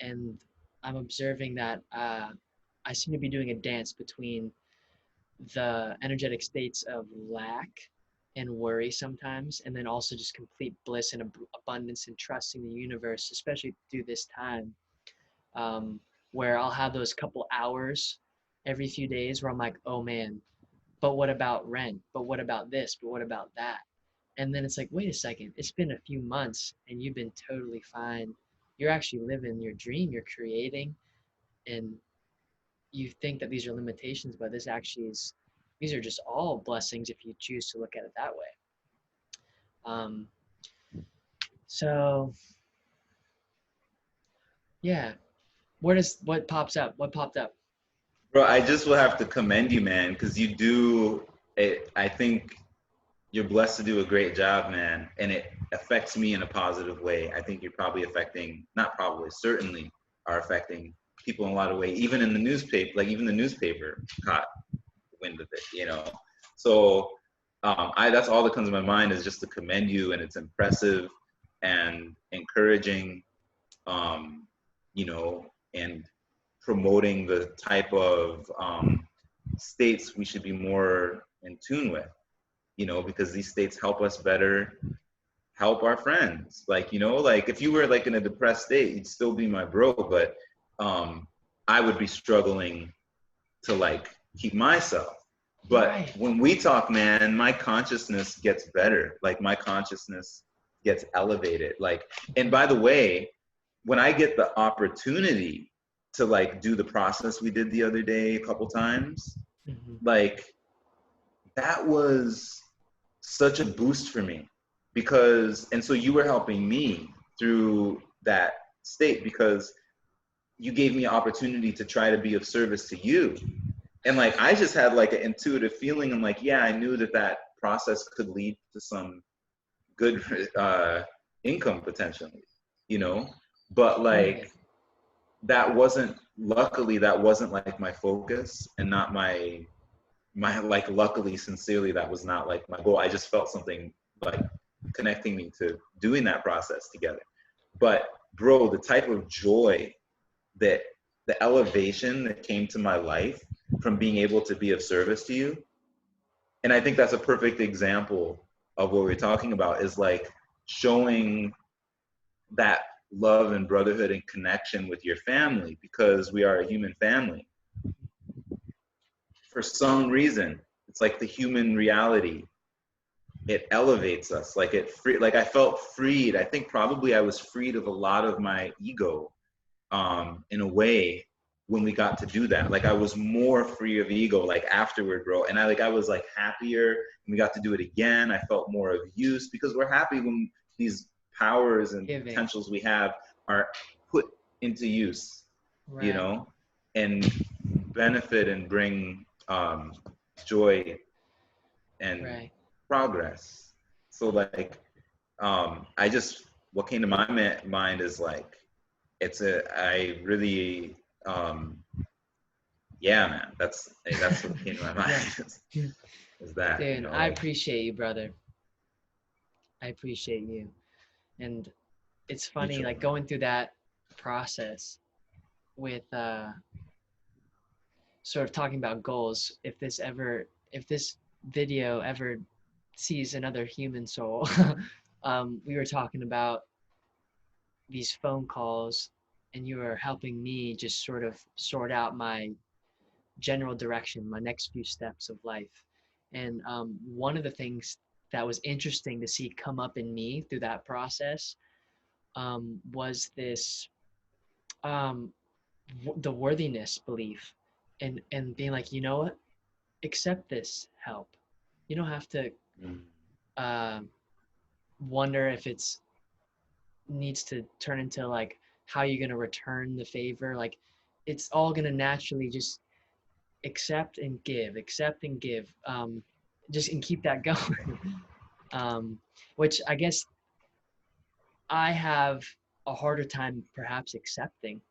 and I'm observing that I seem to be doing a dance between the energetic states of lack and worry sometimes, and then also just complete bliss and abundance and trusting the universe, especially through this time, um, where I'll have those couple hours every few days where I'm like, oh man, but what about rent? But what about this? But what about that? And then it's like, wait a second, it's been a few months and you've been totally fine. You're actually living your dream, you're creating, and you think that these are limitations, but this actually is, these are just all blessings if you choose to look at it that way. Um, so yeah, what pops up? What popped up? Bro, I just will have to commend you, man, because you do it. I think you're blessed to do a great job, man, and it affects me in a positive way. I think you're probably affecting, not probably, certainly are affecting people in a lot of ways. Even in the newspaper, like even the newspaper caught wind of it, you know. So I that's all that comes to my mind is just to commend you, and it's impressive and encouraging, um, you know, and promoting the type of states we should be more in tune with, you know, because these states help us better help our friends. Like, you know, like if you were like in a depressed state, you'd still be my bro, but um, I would be struggling to like keep myself. But Right. when we talk, man, my consciousness gets better. Like my consciousness gets elevated. Like, and by the way, when I get the opportunity to like do the process we did the other day a couple times, Mm-hmm. like that was such a boost for me because, and so you were helping me through that state because you gave me an opportunity to try to be of service to you. And like, I just had like an intuitive feeling. I'm like, yeah, I knew that that process could lead to some good income potentially, you know, but Right. like, that wasn't, luckily that wasn't like my focus and not my like, luckily, sincerely, that was not like my goal. I just felt something like connecting me to doing that process together. But bro, the type of joy that, the elevation that came to my life from being able to be of service to you, and I think that's a perfect example of what we're talking about, is like showing that love and brotherhood and connection with your family, because we are a human family. For some reason, it's like the human reality, it elevates us, like it free, like I felt freed. I think probably I was freed of a lot of my ego, in a way, when we got to do that. Like I was more free of ego like afterward, bro, and I was like happier, and we got to do it again. I felt more of use because we're happy when these powers and Giving. potentials we have are put into use, you Right. know, and benefit and bring joy and Right. progress. So like, I just, what came to my mind is like, it's a, I really, yeah, man, that's what came to my mind. Yeah. Is that, you Dude, know, I like, appreciate you, brother. I appreciate you. And it's funny, mutual. like going through that process with sort of talking about goals. If this video ever sees another human soul, we were talking about these phone calls, and you were helping me just sort of sort out my general direction, my next few steps of life. And one of the things that was interesting to see come up in me through that process was this um, the worthiness belief, and being like, you know what, accept this help. You don't have to Mm. uh, wonder if it's needs to turn into like how you're gonna return the favor. Like it's all gonna naturally just accept and give, just and keep that going. um, which I guess I have a harder time perhaps accepting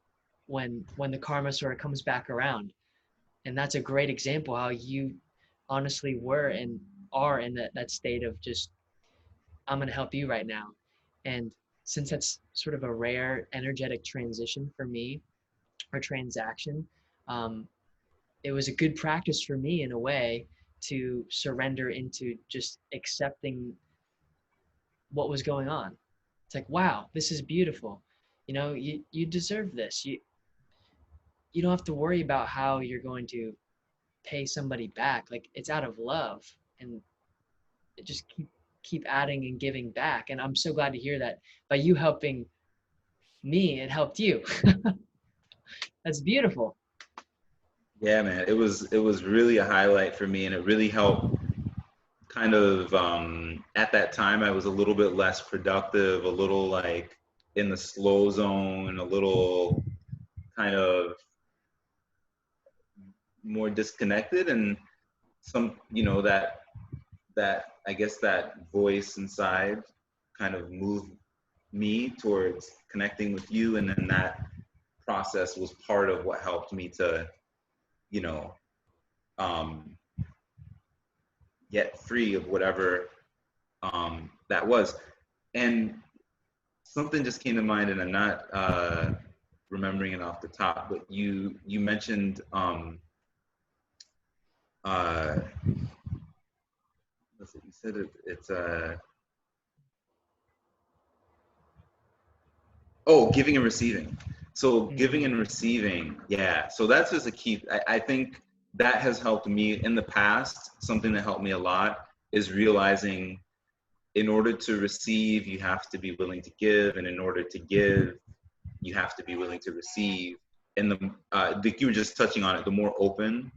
when the karma sort of comes back around. And that's a great example how you honestly were and are in that state of just, I'm going to help you right now. And since that's sort of a rare energetic transition for me, or transaction, um, it was a good practice for me in a way to surrender into just accepting what was going on. It's like, wow, this is beautiful. You know, you deserve this. You don't have to worry about how you're going to pay somebody back. Like it's out of love, and just keep adding and giving back. And I'm so glad to hear that by you helping me, it helped you. That's beautiful. Yeah, man, it was really a highlight for me, and it really helped. Kind of at that time, I was a little bit less productive, a little like in the slow zone, a little kind of more disconnected, and some, that I guess that voice inside kind of moved me towards connecting with you, and then that process was part of what helped me to, you know, um, get free of whatever that was. And something just came to mind, and I'm not remembering it off the top, but you mentioned uh, you said it's oh, giving and receiving. So giving and receiving, yeah. So that's just a key. I think that has helped me in the past. Something that helped me a lot is realizing in order to receive, you have to be willing to give, and in order to give, you have to be willing to receive. And you were just touching on it, the more open.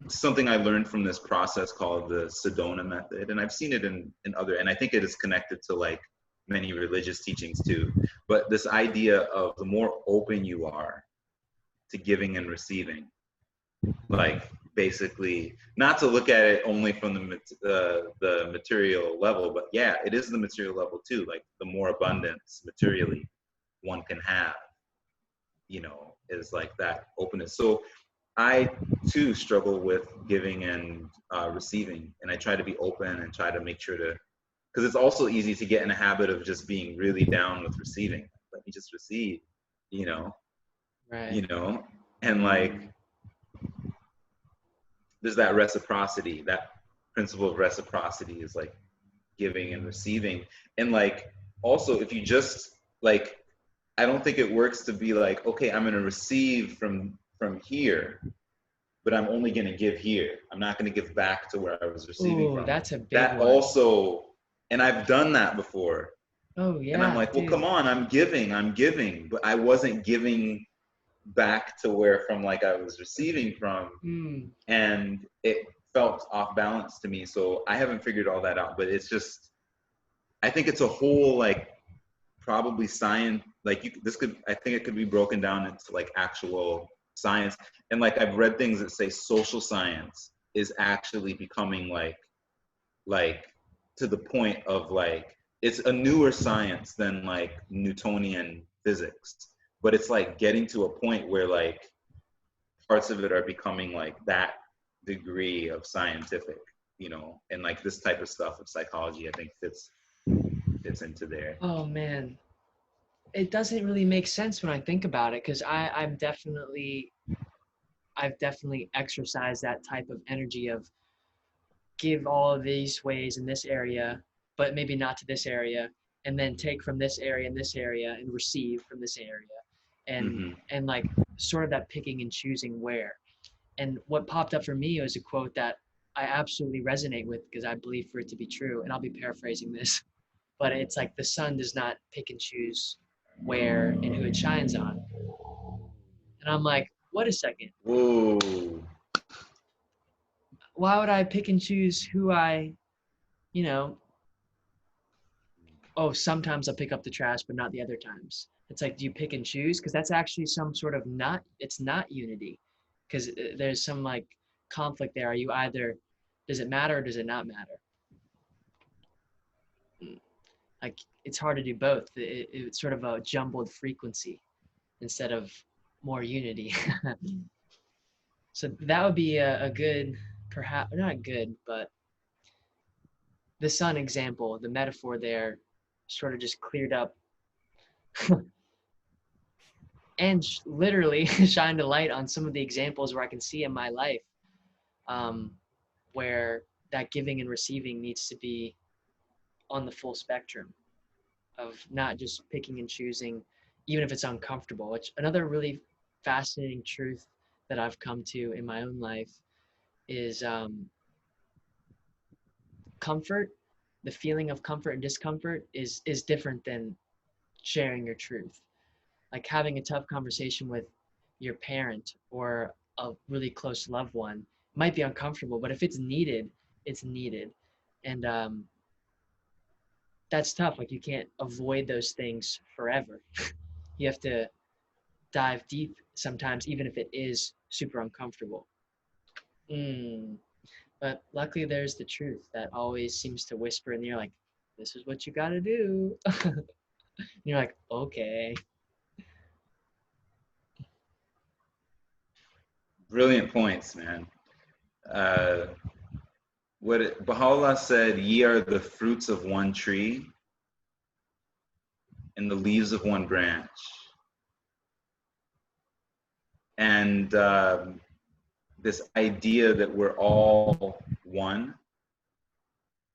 Something I learned from this process called the Sedona Method, and I've seen it in other, and I think it is connected to like many religious teachings too. But this idea of the more open you are to giving and receiving, like basically not to look at it only from the material level, but yeah, it is the material level too. Like the more abundance materially one can have, is like that openness. So I too struggle with giving and receiving, and I try to be open and try to make sure to, because it's also easy to get in a habit of just being really down with receiving. Let me just receive, you know, Right. and like there's that reciprocity, that principle of reciprocity is like giving and receiving, and like also if you just like, I don't think it works to be like, okay, I'm going to receive from here, but I'm only going to give here. I'm not going to give back to where I was receiving Ooh, from. that's a big That one. also, and I've done that before. Oh And I'm yeah, like, well, dude. come on, I'm giving, but I wasn't giving back to where from like I was receiving from. Mm. And it felt off balance to me. So I haven't figured all that out, but it's just, I think it's a whole like probably science, like I think it could be broken down into like actual science. And like I've read things that say social science is actually becoming like to the point of like, it's a newer science than like Newtonian physics, but it's like getting to a point where like parts of it are becoming like that degree of scientific, and like this type of stuff of psychology I think fits into there. Oh man, it doesn't really make sense when I think about it, because I've definitely exercised that type of energy of give all of these ways in this area, but maybe not to this area, and then take from this area and this area and receive from this area. Mm-hmm. And like sort of that picking and choosing where. And what popped up for me was a quote that I absolutely resonate with because I believe for it to be true. And I'll be paraphrasing this, but it's like the sun does not pick and choose where and who it shines on. And I'm like, wait a second. Whoa. Why would I pick and choose who you know, oh, sometimes I'll pick up the trash, but not the other times. It's like, do you pick and choose? Because that's actually some sort of it's not unity. Because there's some like conflict there. Are you either, does it matter or does it not matter? Like, it's hard to do both. It's sort of a jumbled frequency instead of more unity. So that would be a good, perhaps, not good, but the sun example, the metaphor there sort of just cleared up and literally shined a light on some of the examples where I can see in my life where that giving and receiving needs to be on the full spectrum of not just picking and choosing, even if it's uncomfortable. Which another really fascinating truth that I've come to in my own life is comfort. The feeling of comfort and discomfort is different than sharing your truth. Like having a tough conversation with your parent or a really close loved one might be uncomfortable, but if it's needed, it's needed. And that's tough. Like you can't avoid those things forever. You have to dive deep sometimes, even if it is super uncomfortable. But luckily there's the truth that always seems to whisper in the ear, like, this is what you got to do. And you're like, okay. Brilliant points, man. Baha'u'llah said, ye are the fruits of one tree and the leaves of one branch. And this idea that we're all one,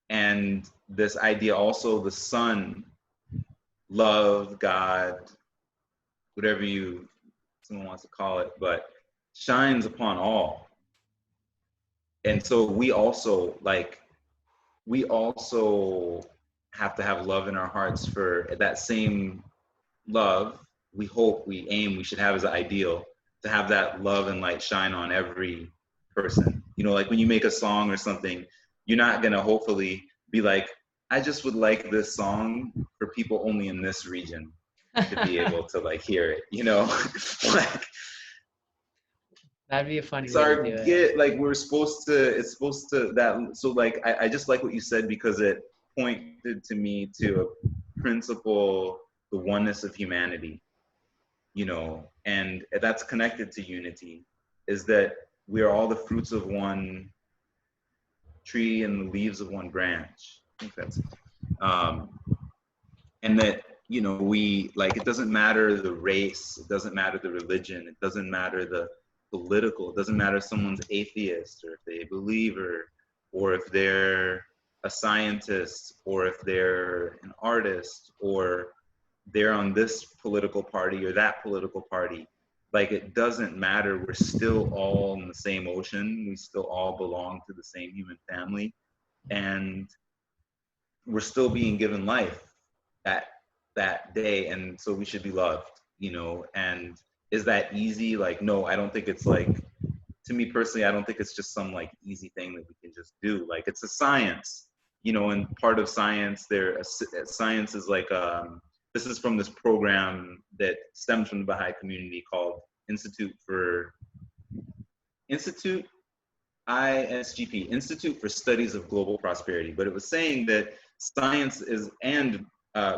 and this idea also the sun, love, God, whatever someone wants to call it, but shines upon all. And so we also have to have love in our hearts for that same love. We hope, we aim, we should have as an ideal to have that love and light shine on every person. You know, like when you make a song or something, you're not gonna hopefully be like, I just would like this song for people only in this region to be able to like hear it, you know? Like, That'd be a funny it's way our to do it. get, like it's supposed to that. So like, I just like what you said because it pointed to me to a principle, the oneness of humanity, you know, and that's connected to unity, is that we are all the fruits of one tree and the leaves of one branch. I think that's, and that, you know, we like, it doesn't matter the race, it doesn't matter the religion, it doesn't matter the political, it doesn't matter if someone's atheist or if they believe or if they're a scientist or if they're an artist or they're on this political party or that political party. Like, it doesn't matter. We're still all in the same ocean. We still all belong to the same human family. And we're still being given life that day. And so we should be loved, you know? And is that easy? Like, no, I don't think it's like, to me personally, I don't think it's just some like easy thing that we can just do. Like, it's a science, you know, and part of science science is like, this is from this program that stems from the Baha'i community called Institute for Studies of Global Prosperity. But it was saying that science is, and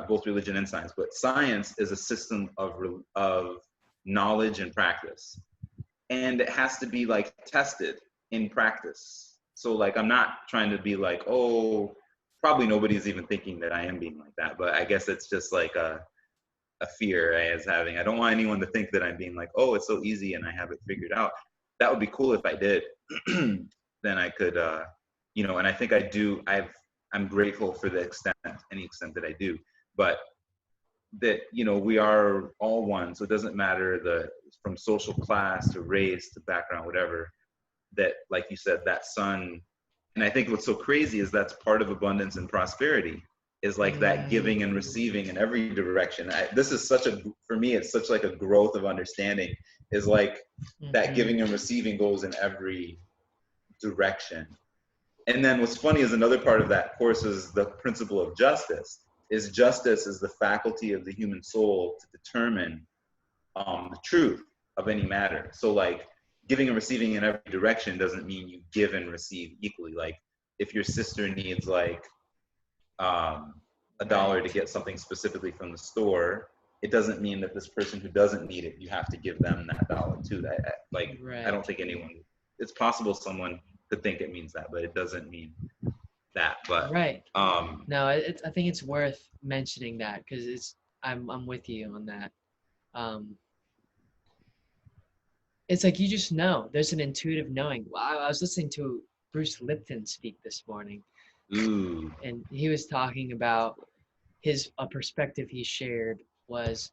both religion and science, but science is a system of knowledge and practice. And it has to be like tested in practice. So like, I'm not trying to be like, oh, probably nobody's even thinking that I am being like that, but I guess it's just like a fear I was having. I don't want anyone to think that I'm being like, oh, it's so easy and I have it figured out. That would be cool if I did. Then I could, and I think I do. I'm grateful for any extent that I do, but that, we are all one. So it doesn't matter from social class to race to background, whatever, that, like you said, that sun. And I think what's so crazy is that's part of abundance and prosperity, is like that giving and receiving in every direction. For me, it's such like a growth of understanding, is like that giving and receiving goes in every direction. And then what's funny is another part of that course is the principle of justice. Justice is the faculty of the human soul to determine the truth of any matter. So like giving and receiving in every direction doesn't mean you give and receive equally. Like if your sister needs like $1 to get something specifically from the store, it doesn't mean that this person who doesn't need it, you have to give them that dollar too. I don't think it's possible someone could think it means that, but it doesn't mean that. But no, I think it's worth mentioning that, because I'm with you on that. It's like you just know. There's an intuitive knowing. I was listening to Bruce Lipton speak this morning. Ooh. And he was talking about a perspective he shared was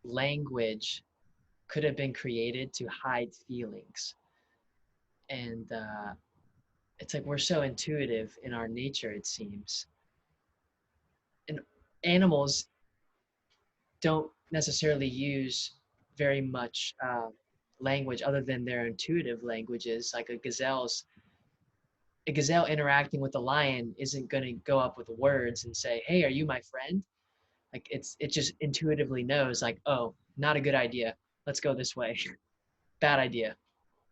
language could have been created to hide feelings. And it's like we're so intuitive in our nature, it seems. And animals don't necessarily use very much language other than their intuitive languages. Like a gazelle interacting with a lion isn't going to go up with words and say, hey, are you my friend? Like it just intuitively knows, like, oh, not a good idea, let's go this way. Bad idea,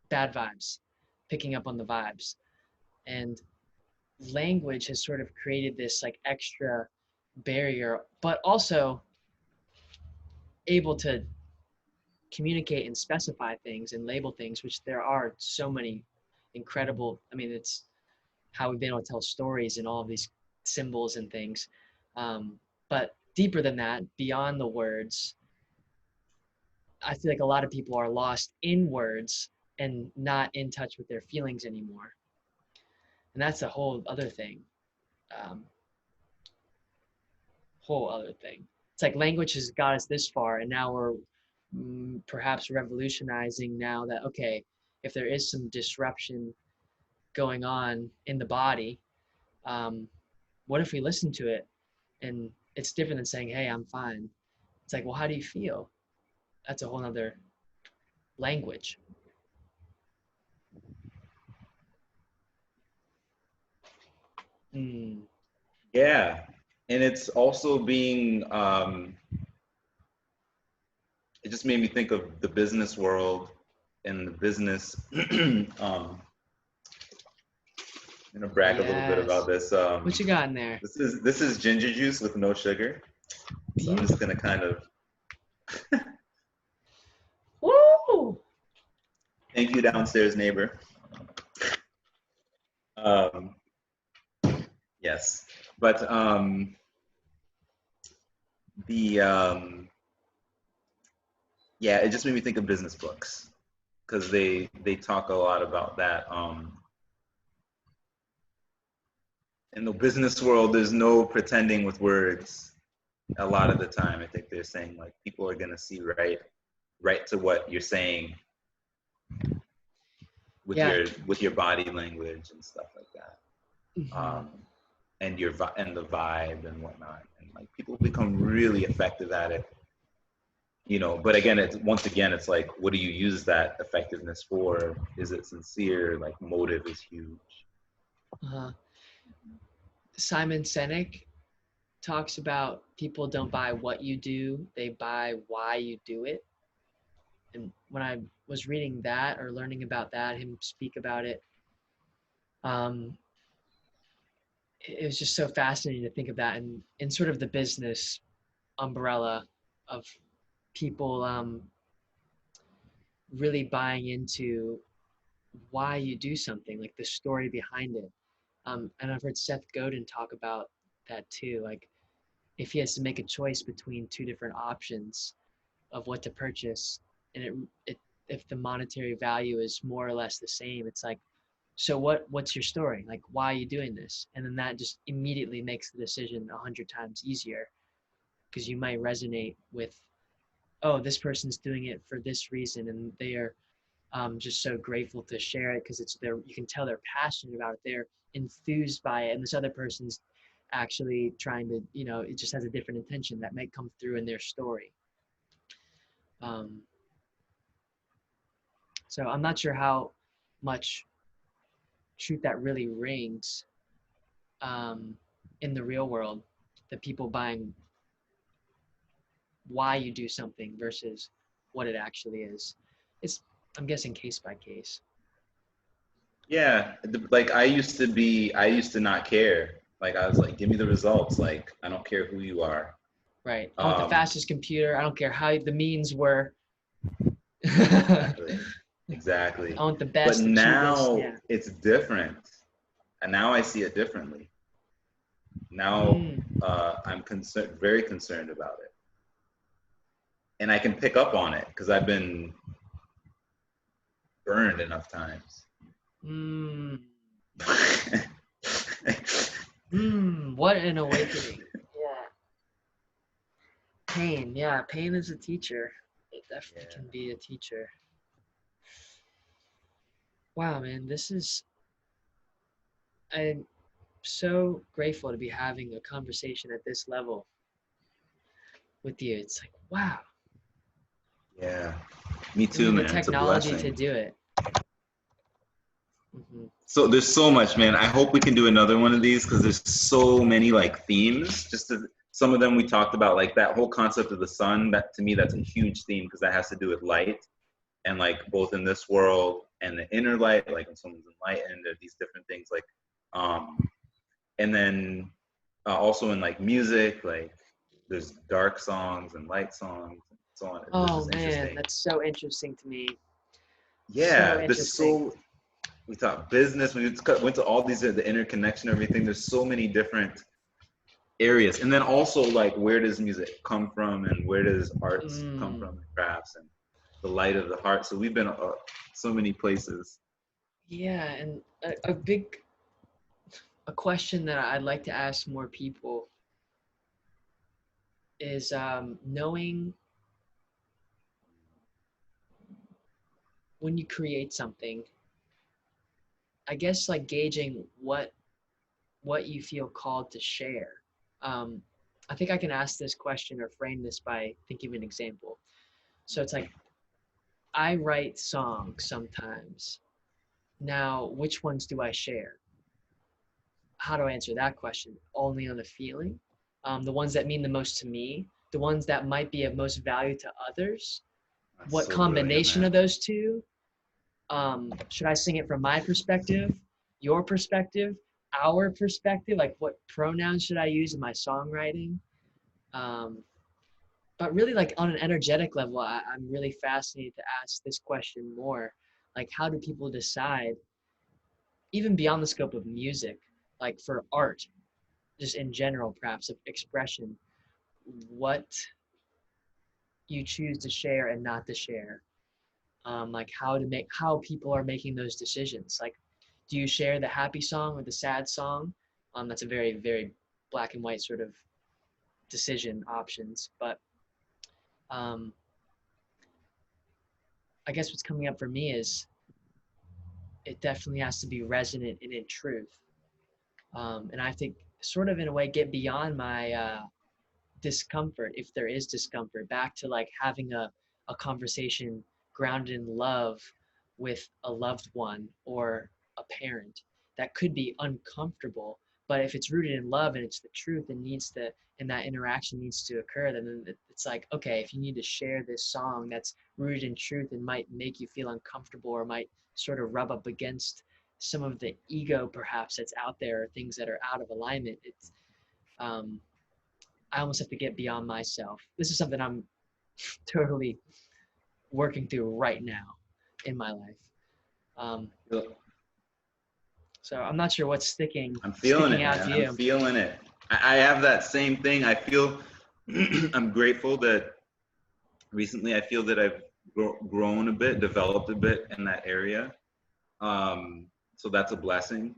bad vibes, picking up on the vibes. And language has sort of created this like extra barrier, but also able to communicate and specify things and label things, which there are so many incredible. I mean, it's how we've been able to tell stories and all of these symbols and things. But deeper than that, beyond the words, I feel like a lot of people are lost in words and not in touch with their feelings anymore. And that's a whole other thing. It's like language has got us this far, and now we're perhaps revolutionizing now that, okay, if there is some disruption going on in the body, what if we listen to it? And it's different than saying, hey, I'm fine. It's like, well, how do you feel? That's a whole other language. Yeah. And it's also being, it just made me think of the business world and the business. I'm gonna brag a little bit about this. What you got in there? This is ginger juice with no sugar. So I'm just gonna kind of. Woo! Thank you, downstairs neighbor. Yes, but yeah, it just made me think of business books, because they talk a lot about that. In the business world, there's no pretending with words. A lot of the time, I think they're saying like people are gonna see right to what you're saying with your body language and stuff like that, and and the vibe and whatnot, and like people become really effective at it. But again, it's like, what do you use that effectiveness for? Is it sincere? Like motive is huge. Simon Sinek talks about people don't buy what you do, they buy why you do it. And when I was reading that or learning about that, him speak about it, it was just so fascinating to think of that in sort of the business umbrella of people really buying into why you do something, like the story behind it. And I've heard Seth Godin talk about that too. Like if he has to make a choice between two different options of what to purchase, and if the monetary value is more or less the same, it's like, so what's your story? Like, why are you doing this? And then that just immediately makes the decision 100 times easier, because you might resonate with, oh, this person's doing it for this reason, and they are just so grateful to share it because it's their, you can tell they're passionate about it, they're enthused by it, and this other person's actually trying to, it just has a different intention that might come through in their story. So I'm not sure how much truth that really rings in the real world, the people buying why you do something versus what it actually is. It's, I'm guessing, case by case. Yeah, like I used to not care. Like I was like, give me the results. Like I don't care who you are. Right. I want the fastest computer. I don't care how the means were. Exactly. I want the best. But the now cheapest. Yeah. it's different, and now I see it differently. Now I'm very concerned about it, and I can pick up on it because I've been burned enough times. What an awakening. Yeah. Pain. Yeah, pain is a teacher. It definitely can be a teacher. Wow, man, I'm so grateful to be having a conversation at this level with you. It's like, wow. Yeah, me too, man. The technology to do it. So there's so much, man. I hope we can do another one of these because there's so many like themes. Some of them we talked about, like that whole concept of the sun. That to me, that's a huge theme because that has to do with light, and like both in this world and the inner light. Like when someone's enlightened, there are these different things. Like, and then also in like music, like there's dark songs and light songs and so on. Oh man, that's so interesting to me. Yeah, we thought business, we went to all these, the interconnection, everything. There's so many different areas. And then also like, where does music come from and where does arts come from, and crafts and the light of the heart. So we've been so many places. Yeah, and a question that I'd like to ask more people is knowing when you create something, I guess like gauging what you feel called to share. I think I can ask this question or frame this by thinking of an example. So it's like, I write songs sometimes. Now, which ones do I share? How do I answer that question? Only on the feeling? The ones that mean the most to me, the ones that might be of most value to others. That's what so combination of those two? Should I sing it from my perspective, your perspective, our perspective? Like, what pronouns should I use in my songwriting? But really, like on an energetic level, I'm really fascinated to ask this question more. Like, how do people decide, even beyond the scope of music, like for art, just in general, perhaps of expression, what you choose to share and not to share? Like how people are making those decisions. Like, do you share the happy song or the sad song? That's a very, very black and white sort of decision options. But I guess what's coming up for me is it definitely has to be resonant and in truth. And I think sort of in a way get beyond my discomfort, if there is discomfort, back to like having a conversation grounded in love with a loved one or a parent. That could be uncomfortable, but if it's rooted in love and it's the truth and and that interaction needs to occur, then it's like, okay, if you need to share this song that's rooted in truth and might make you feel uncomfortable or might sort of rub up against some of the ego perhaps that's out there, or things that are out of alignment, it's I almost have to get beyond myself. This is something I'm totally working through right now in my life. So I'm not sure what's sticking I'm feeling it, out man. to you. I'm feeling it. I have that same thing. I feel I'm grateful that recently I feel that I've grown a bit, developed a bit in that area. So that's a blessing.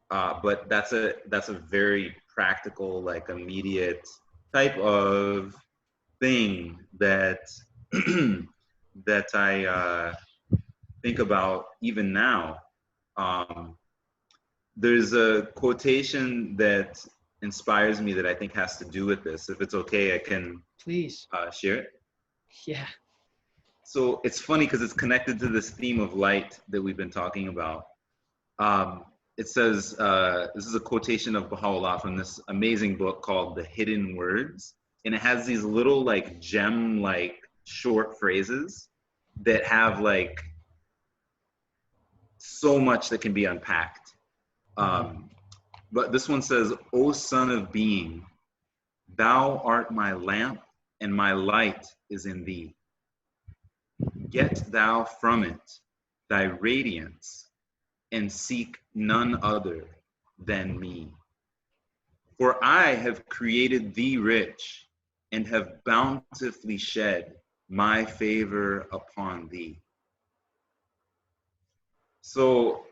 But that's a very practical, like immediate type of thing that that I think about even now. There's a quotation that inspires me that I think has to do with this. If it's okay, I can Please. share it. Yeah. So it's funny because it's connected to this theme of light that we've been talking about. It says, this is a quotation of Baha'u'llah from this amazing book called The Hidden Words. And it has these little like gem like short phrases that have like so much that can be unpacked. But this one says, O son of being, thou art my lamp and my light is in thee. Get thou from it thy radiance and seek none other than me. For I have created thee rich and have bountifully shed my favor upon thee. So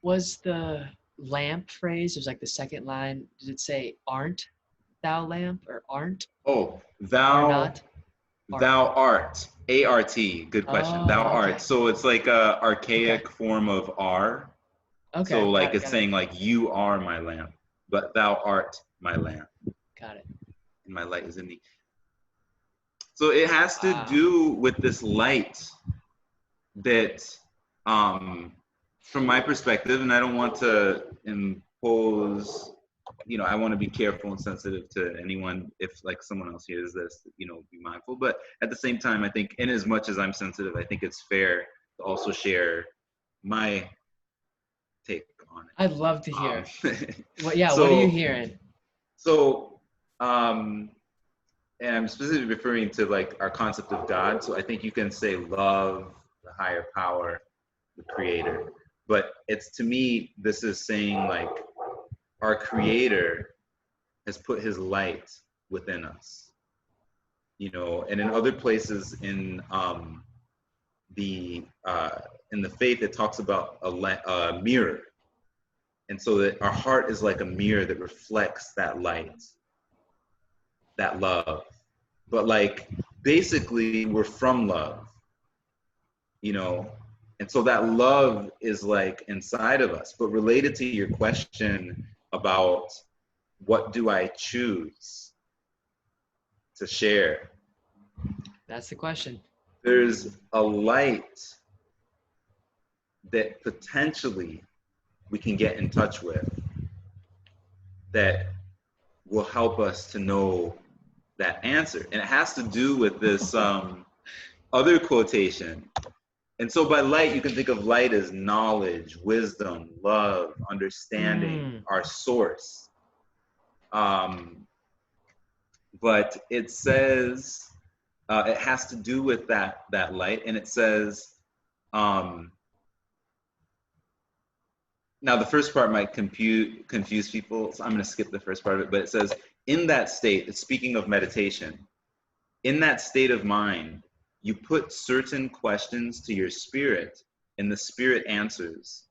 Was the lamp phrase, it was like the second line, did it say aren't thou lamp or aren't oh, or not? thou art, A-R-T, good question. Thou Oh, okay. art. So it's like a archaic Okay. form of R. Okay. So like Got it. it's Got it. saying like you are my lamp, but thou art my lamp, Got it. and my light is in thee. So it has to Wow. do with this light that, from my perspective, and I don't want to impose, I want to be careful and sensitive to anyone if like someone else hears this, be mindful. But at the same time, I think in as much as I'm sensitive, I think it's fair to also share my take on it. I'd love to hear. What are you So, hearing? so, and I'm specifically referring to like our concept of God. So I think you can say love, the higher power, the creator. But it's, to me, this is saying like our creator has put his light within us, and in other places the in the faith, it talks about a mirror. And so that our heart is like a mirror that reflects that light, that love. But like basically we're from love, and so that love is like inside of us. But related to your question about what do I choose to share, That's the question. there's a light that potentially we can get in touch with that will help us to know that answer. And it has to do with this other quotation. And so by light, you can think of light as knowledge, wisdom, love, understanding, our source. But it says, it has to do with that light. And it says, now the first part might confuse people, so I'm going to skip the first part of it, but it says, in that state, it's speaking of meditation, in that state of mind, you put certain questions to your spirit, and the spirit answers.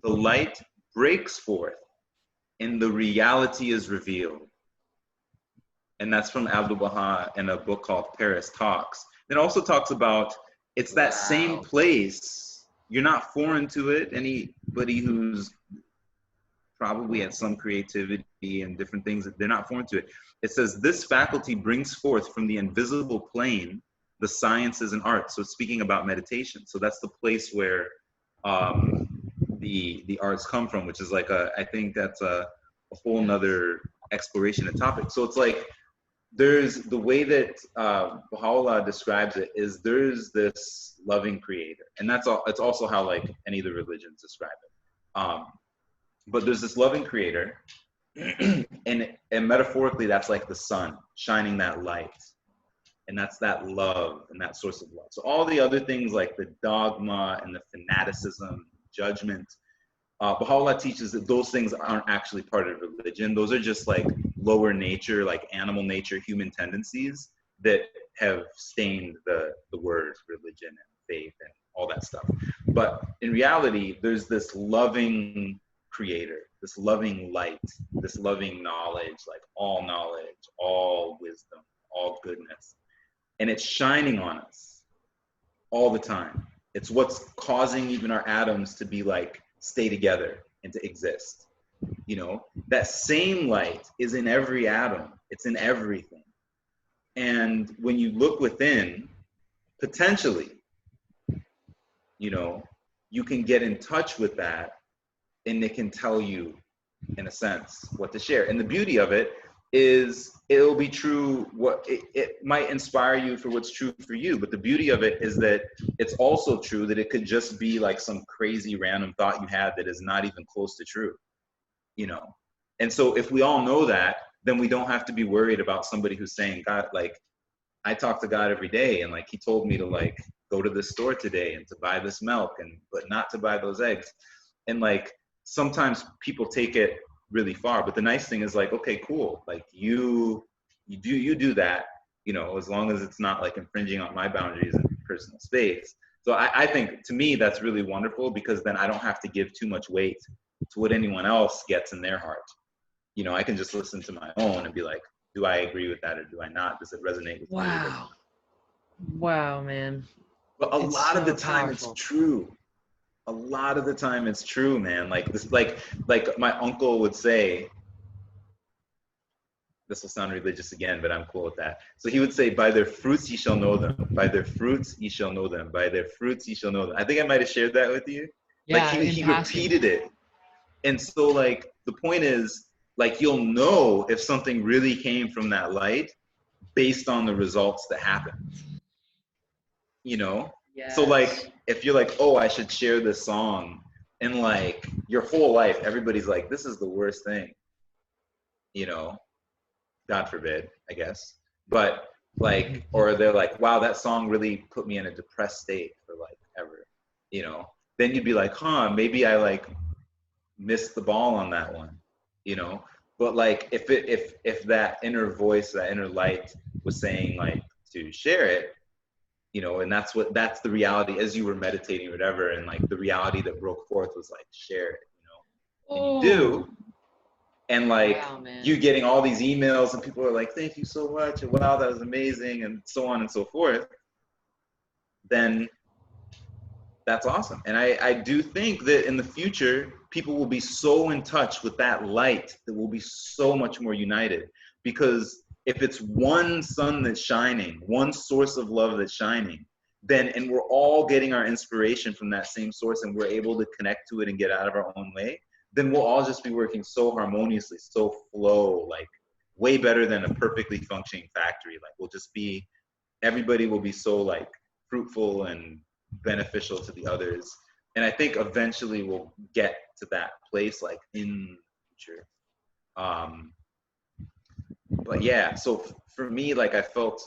The light breaks forth, and the reality is revealed. And that's from Abdu'l-Baha in a book called Paris Talks. It also talks about, it's that same place. You're not foreign to it. Anybody who's probably had some creativity and different things, they're not foreign to it. It says, this faculty brings forth from the invisible plane the sciences and arts. So it's speaking about meditation. So that's the place where the arts come from, which is like I think that's a whole nother exploration and topic. So it's like, there's the way that Baha'u'llah describes it is there's this loving creator, and that's all. It's also how like any of the religions describe it. But there's this loving creator, and metaphorically, that's like the sun shining that light, and that's that love and that source of love. So all the other things like the dogma and the fanaticism, judgment, Baha'u'llah teaches that those things aren't actually part of religion. Those are just like lower nature, like animal nature, human tendencies that have stained the word religion and faith and all that stuff. But in reality, there's this loving creator, this loving light, this loving knowledge, like all wisdom, all goodness. And it's shining on us all the time. It's what's causing even our atoms to be like, stay together and to exist. You know, that same light is in every atom. It's in everything. And when you look within, potentially, you know, you can get in touch with that and it can tell you, in a sense, what to share. And the beauty of it is it'll be true. It might inspire you for what's true for you, but the beauty of it is that it's also true that it could just be like some crazy random thought you had that is not even close to true, you know? And so if we all know that, then we don't have to be worried about somebody who's saying, God, like, I talk to God every day and like, he told me to like, go to the store today and to buy this milk but not to buy those eggs. And like, sometimes people take it really far, but the nice thing is like, okay, cool. Like you do that, you know, as long as it's not like infringing on my boundaries and personal space. So I think to me, that's really wonderful because then I don't have to give too much weight to what anyone else gets in their heart. You know, I can just listen to my own and be like, do I agree with that or do I not? Does it resonate with me? Wow, man. But a lot of the time powerful. it's true. A lot of the time it's true, man. Like this, like my uncle would say, this will sound religious again, but I'm cool with that. So he would say, by their fruits ye shall know them. By their fruits ye shall know them. By their fruits ye shall know them. I think I might have shared that with you. Yeah, like he repeated it. And so like the point is, like you'll know if something really came from that light based on the results that happen. You know? Yes. So like if you're like, oh, I should share this song, and like your whole life everybody's like, this is the worst thing, you know, God forbid, I guess, but like, or they're like, wow, that song really put me in a depressed state for like ever, you know, then you'd be like, huh, maybe I like missed the ball on that one, you know. But like if that inner voice, that inner light was saying like to share it, you know, and that's the reality as you were meditating or whatever, and like the reality that broke forth was like, share it, you know. And you do, and like you getting all these emails and people are like, thank you so much, and wow, that was amazing, and so on and so forth, then that's awesome. And I do think that in the future people will be so in touch with that light that we'll be so much more united, because if it's one sun that's shining, one source of love that's shining, then, and we're all getting our inspiration from that same source and we're able to connect to it and get out of our own way, then we'll all just be working so harmoniously, so flow, like way better than a perfectly functioning factory. Like we'll just be, everybody will be so like fruitful and beneficial to the others. And I think eventually we'll get to that place like in the future. But yeah, so for me, like I felt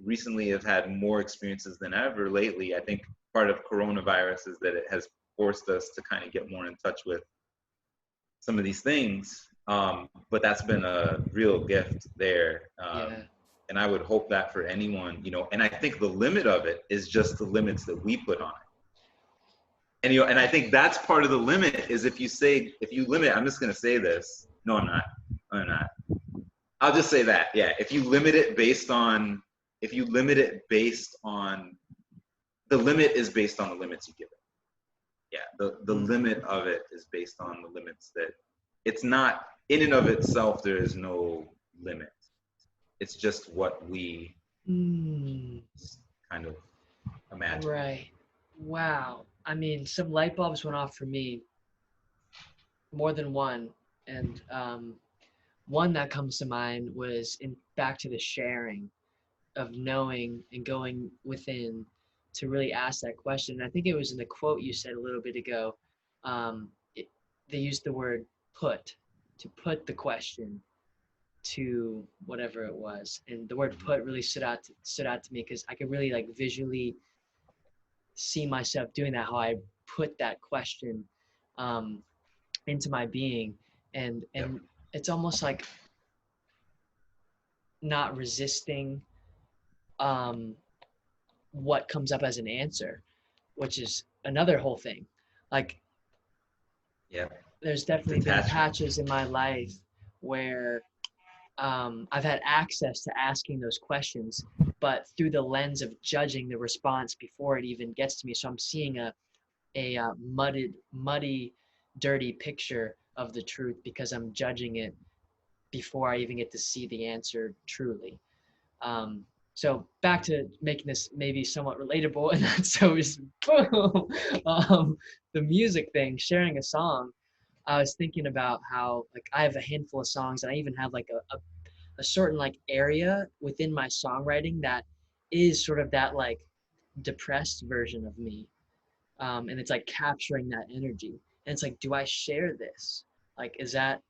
recently I've had more experiences than ever lately. I think part of coronavirus is that it has forced us to kind of get more in touch with some of these things. But that's been a real gift there. And I would hope that for anyone, you know, and I think the limit of it is just the limits that we put on it. And, you know, and I think that's part of the limit is if you limit, I'm just going to say this. No, I'm not. I'll just say that. Yeah. If you limit it based on, the limit is based on the limits you give it. Yeah. The limit of it is based on the limits that it's not in and of itself. There is no limit. It's just what we kind of imagine. Right. Wow. I mean, some light bulbs went off for me, more than one. And one that comes to mind was back to the sharing of knowing and going within to really ask that question. And I think it was in the quote you said a little bit ago. They used the word to put the question to whatever it was, and the word put really stood out to me because I could really like visually see myself doing that, how I put that question into my being, and Yep. it's almost like not resisting what comes up as an answer, which is another whole thing. Like, Yep. there's definitely been Detachment. patches in my life where I've had access to asking those questions, but through the lens of judging the response before it even gets to me. So I'm seeing a muddy, dirty picture of the truth because I'm judging it before I even get to see the answer truly. Um, so back to making this maybe somewhat relatable, and that's so boom, the music thing, sharing a song. I was thinking about how like I have a handful of songs, and I even have like a certain like area within my songwriting that is sort of that like depressed version of me, and it's like capturing that energy. And it's like, do I share this? Like, is that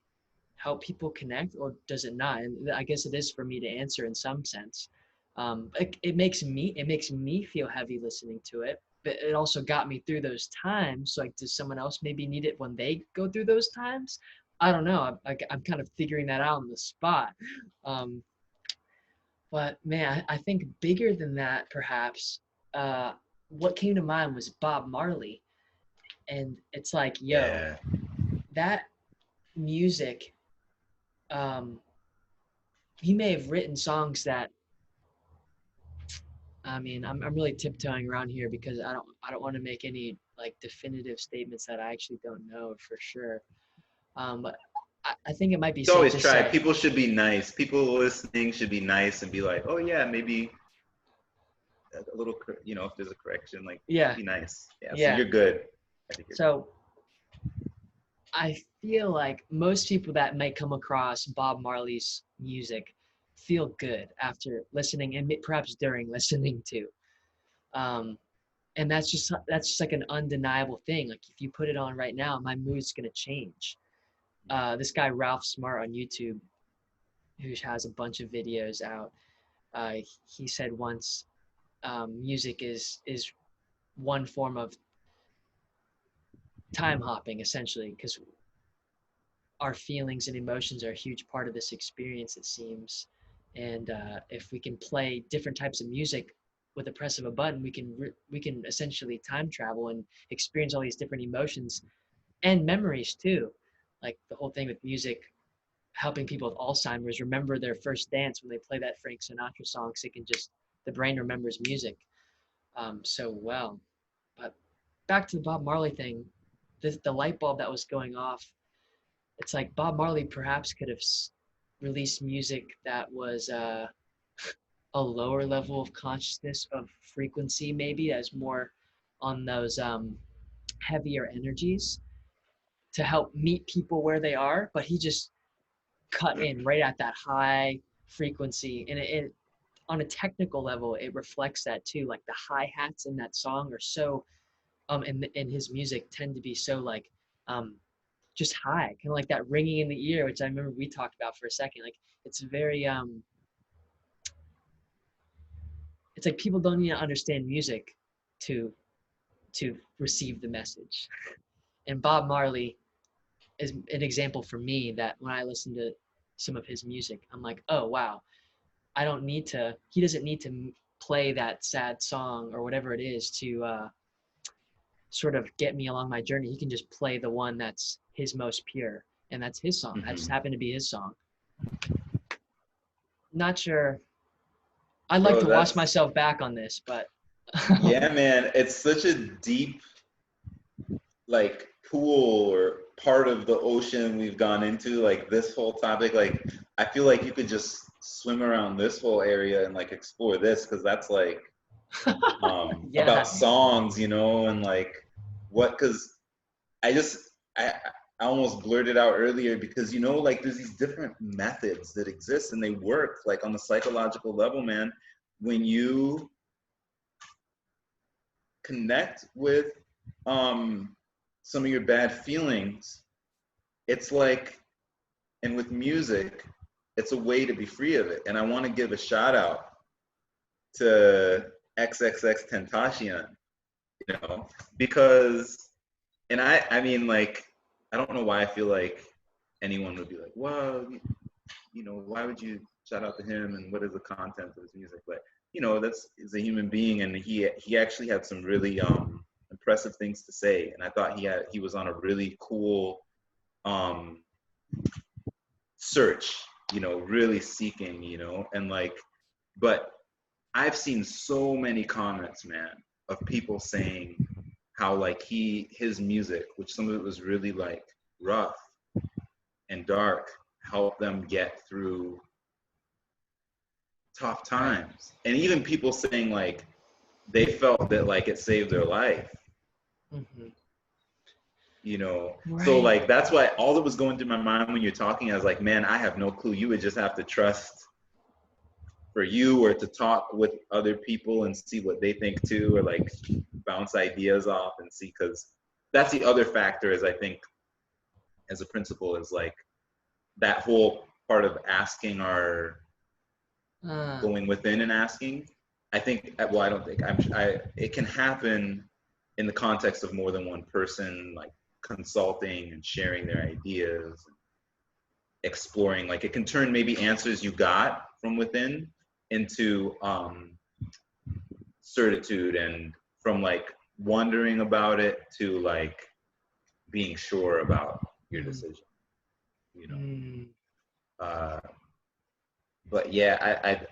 help people connect or does it not? And I guess it is for me to answer in some sense. It makes me feel heavy listening to it, but it also got me through those times. So like, does someone else maybe need it when they go through those times? I don't know. I'm kind of figuring that out on the spot. Um, but man, I think bigger than that, perhaps, uh, what came to mind was Bob Marley. And it's like, yo, Yeah. that music, um, he may have written songs that, I mean, I'm really tiptoeing around here because I don't want to make any like definitive statements that I actually don't know for sure. But I think it might be You safe always to try. say, People should be nice. People listening should be nice and be like, oh yeah, maybe a little, if there's a correction, like yeah, be nice. Yeah. So yeah. you're good. I think you're good. So I feel like most people that might come across Bob Marley's music feel good after listening and perhaps during listening to. Um, and that's just like an undeniable thing. Like if you put it on right now, my mood's gonna change. This guy Ralph Smart on YouTube, who has a bunch of videos out, uh, he said once, music is one form of time hopping essentially, because our feelings and emotions are a huge part of this experience, it seems. And if we can play different types of music with the press of a button, we can essentially time travel and experience all these different emotions and memories too. Like the whole thing with music, helping people with Alzheimer's remember their first dance when they play that Frank Sinatra song, so it can just the brain remembers music so well. But back to the Bob Marley thing, the light bulb that was going off, it's like Bob Marley perhaps could have released music that was a lower level of consciousness of frequency, maybe as more on those heavier energies to help meet people where they are. But he just cut in right at that high frequency, and it on a technical level, it reflects that too. Like the hi hats in that song are so, and his music tend to be so like um just high, kind of like that ringing in the ear, which I remember we talked about for a second. Like it's very it's like people don't need to understand music to receive the message. And Bob Marley is an example for me that when I listen to some of his music, I'm like, oh wow, I don't need to. He doesn't need to play that sad song or whatever it is to sort of get me along my journey. He can just play the one that's his most pure, and that's his song. That just Mm-hmm. happened to be his song. Not sure. I'd like Bro, to watch that's myself back on this, but yeah, man. It's such a deep like pool or part of the ocean we've gone into. Like this whole topic, like I feel like you could just swim around this whole area and like explore this because that's like yeah, about songs, and like what because I just I almost blurted out earlier because like there's these different methods that exist and they work like on the psychological level, man. When you connect with some of your bad feelings, it's like, and with music, it's a way to be free of it. And I want to give a shout out to XXX Tentacion, because And I mean, like, I don't know why I feel like anyone would be like, well, you know, why would you shout out to him and what is the content of his music? But you know, he's a human being, and he actually had some really impressive things to say, and I thought he was on a really cool um, search, you know, really seeking, you know, and like, but I've seen so many comments, man, of people saying how like his music, which some of it was really like rough and dark, helped them get through tough Right. times. And even people saying like they felt that like it saved their life, Mm-hmm. you know. So Right. like that's why all that was going through my mind when you're talking, I was like, man, I have no clue. You would just have to trust for you, or to talk with other people and see what they think too, or like bounce ideas off and see, because that's the other factor is I think as a principal is like that whole part of asking our going within and asking. I think, well, I don't think it can happen in the context of more than one person, like consulting and sharing their ideas, exploring. Like it can turn maybe answers you got from within into certitude, and from like wondering about it to like being sure about your Mm. decision, you know. Mm. But yeah, I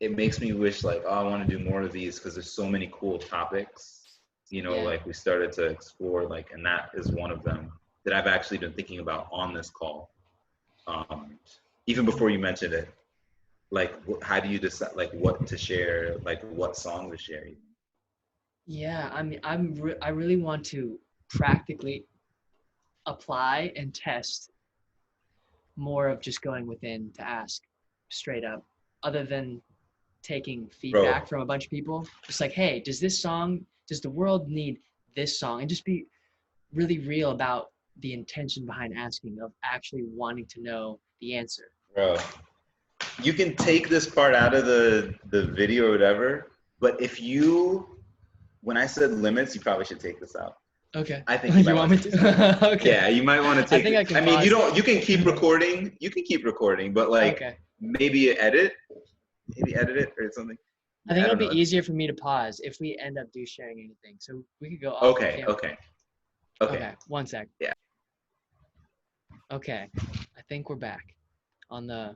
it makes me wish like, oh, I want to do more of these because there's so many cool topics, you know, Yeah. like we started to explore, like, and that is one of them that I've actually been thinking about on this call. Even before you mentioned it, like how do you decide like what to share, like what song to share? Yeah. I mean, I really want to practically apply and test more of just going within to ask straight up, other than taking Bro, feedback from a bunch of people. Just like, hey, does the world need this song? And just be really real about the intention behind asking, of actually wanting to know the answer. bro, you can take this part out of the video or whatever, but if you, when I said limits, you probably should take this out. Okay. I think you might You want want me to take this out. to? Okay. Yeah, you might want to I take think it. I can I mean, you pause don't. You can keep it. recording. You can keep recording, but like Okay. maybe edit it or something. I think I it'll don't be know. easier for me to pause if we end up sharing anything. So we could go off the Okay, camera. okay, okay. Okay, one sec. Yeah. Okay, I think we're back on the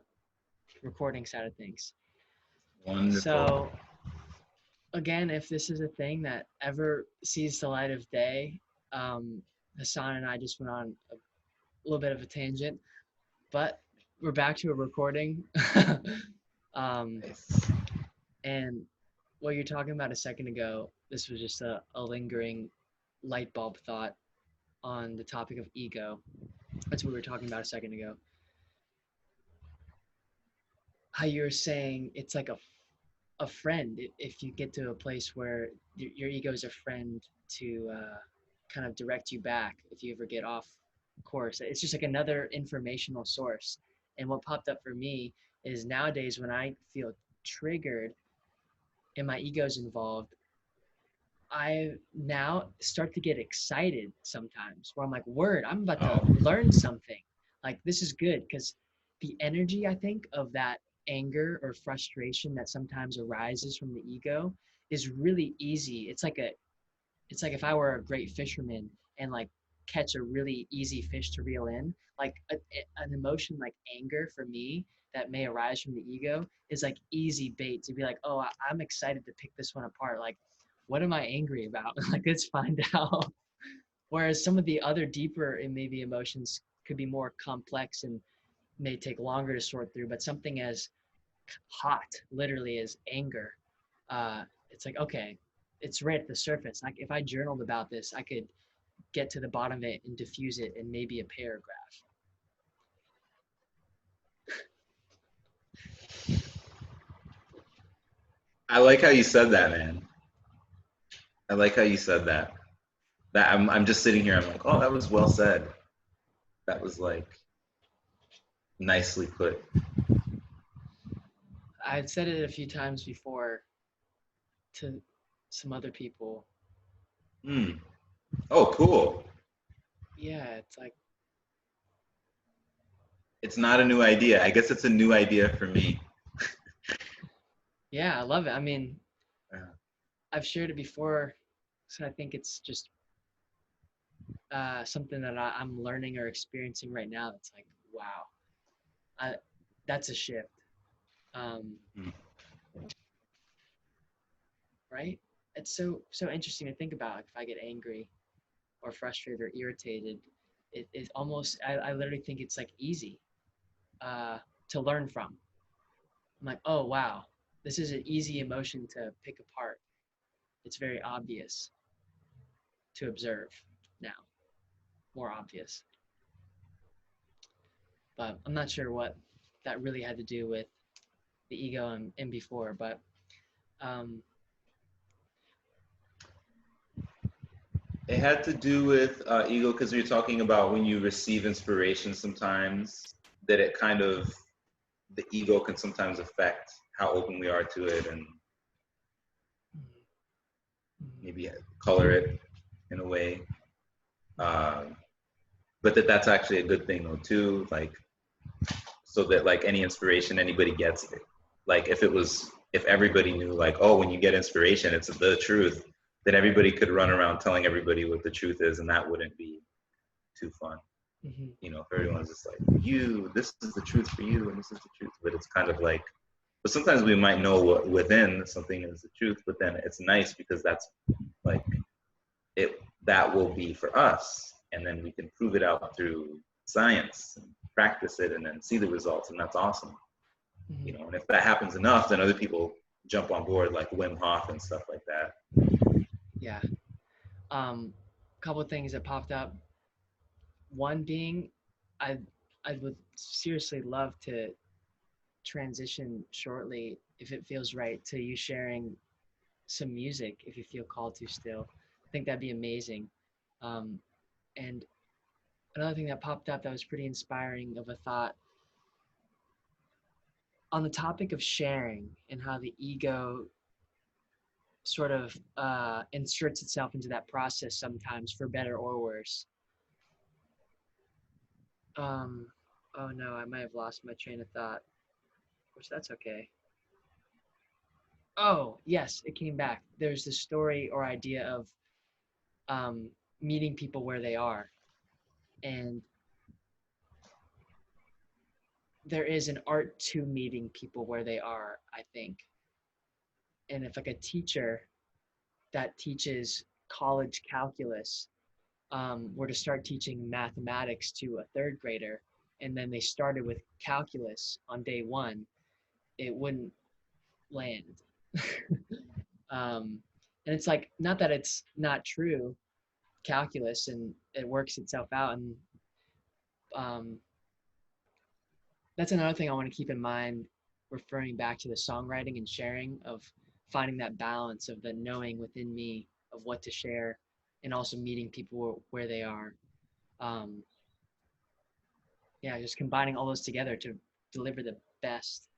recording side of things. Wonderful. So again, if this is a thing that ever sees the light of day, Hassan and I just went on a little bit of a tangent, but we're back to a recording. um, Nice. and what you're talking about a second ago, this was just a lingering light bulb thought on the topic of ego. That's what we were talking about a second ago. How you're saying it's like a friend. If you get to a place where your ego is a friend to kind of direct you back if you ever get off course. It's just like another informational source. And what popped up for me is nowadays when I feel triggered and my ego's involved, I now start to get excited sometimes where I'm like, word, I'm about to Oh, learn something. Like, this is good because the energy, I think, of that anger or frustration that sometimes arises from the ego is really easy. It's like if I were a great fisherman and like catch a really easy fish to reel in, like an emotion like anger for me that may arise from the ego is like easy bait to be like, oh, I'm excited to pick this one apart. Like, what am I angry about? Like, let's find out. Whereas some of the other deeper and maybe emotions could be more complex and may take longer to sort through, but something as hot, literally, as anger, it's like, okay, it's right at the surface. Like if I journaled about this, I could get to the bottom of it and diffuse it in maybe a paragraph. I like how you said that, man. I like how you said that. That I'm just sitting here. I'm like, oh, that was well said. That was like nicely put. I'd said it a few times before to some other people. Hmm. Oh, cool. Yeah, it's like, It's not a new idea. I guess it's a new idea for me. yeah, I love it. I mean, Yeah. I've shared it before, so I think it's just something that I'm learning or experiencing right now. It's like, wow, I, that's a shift, Mm. right? It's so interesting to think about. Like, if I get angry or frustrated or irritated, it almost I literally think it's like easy to learn from. I'm like, oh wow, this is an easy emotion to pick apart. It's very obvious to observe now, more obvious. But I'm not sure what that really had to do with the ego and before. But um, It had to do with ego because we were talking about when you receive inspiration sometimes, that it kind of, the ego can sometimes affect how open we are to it and maybe color it in a way. But that's actually a good thing though too, like, so that like any inspiration, anybody gets it. Like if everybody knew like, oh, when you get inspiration, it's the truth, then everybody could run around telling everybody what the truth is, and that wouldn't be too fun. mhm, You know, if everyone's just like, this is the truth for you, and this is the truth. But it's kind of like, but sometimes we might know what within something is the truth, but then it's nice because that's like, that will be for us, and then we can prove it out through science and practice it and then see the results, and that's awesome. You mhm. know, and if that happens enough, then other people jump on board, like Wim Hof and stuff like that. Yeah. Couple of things that popped up. One being, I I would seriously love to transition shortly, if it feels right, to you sharing some music if you feel called to still. I think that'd be amazing. Um, and another thing that popped up that was pretty inspiring of a thought on the topic of sharing and how the ego sort of inserts itself into that process sometimes for better or worse. Um, oh no, I might have lost my train of thought, which that's okay. Oh, yes, it came back. There's this story or idea of um, meeting people where they are. And there is an art to meeting people where they are, I think. And if like a teacher that teaches college calculus were to start teaching mathematics to a third grader, and then they started with calculus on day one, it wouldn't land. And it's like, not that it's not true, calculus, and it works itself out. And um, that's another thing I want to keep in mind, referring back to the songwriting and sharing of finding that balance of the knowing within me of what to share and also meeting people where they are. Um, yeah, just combining all those together to deliver the best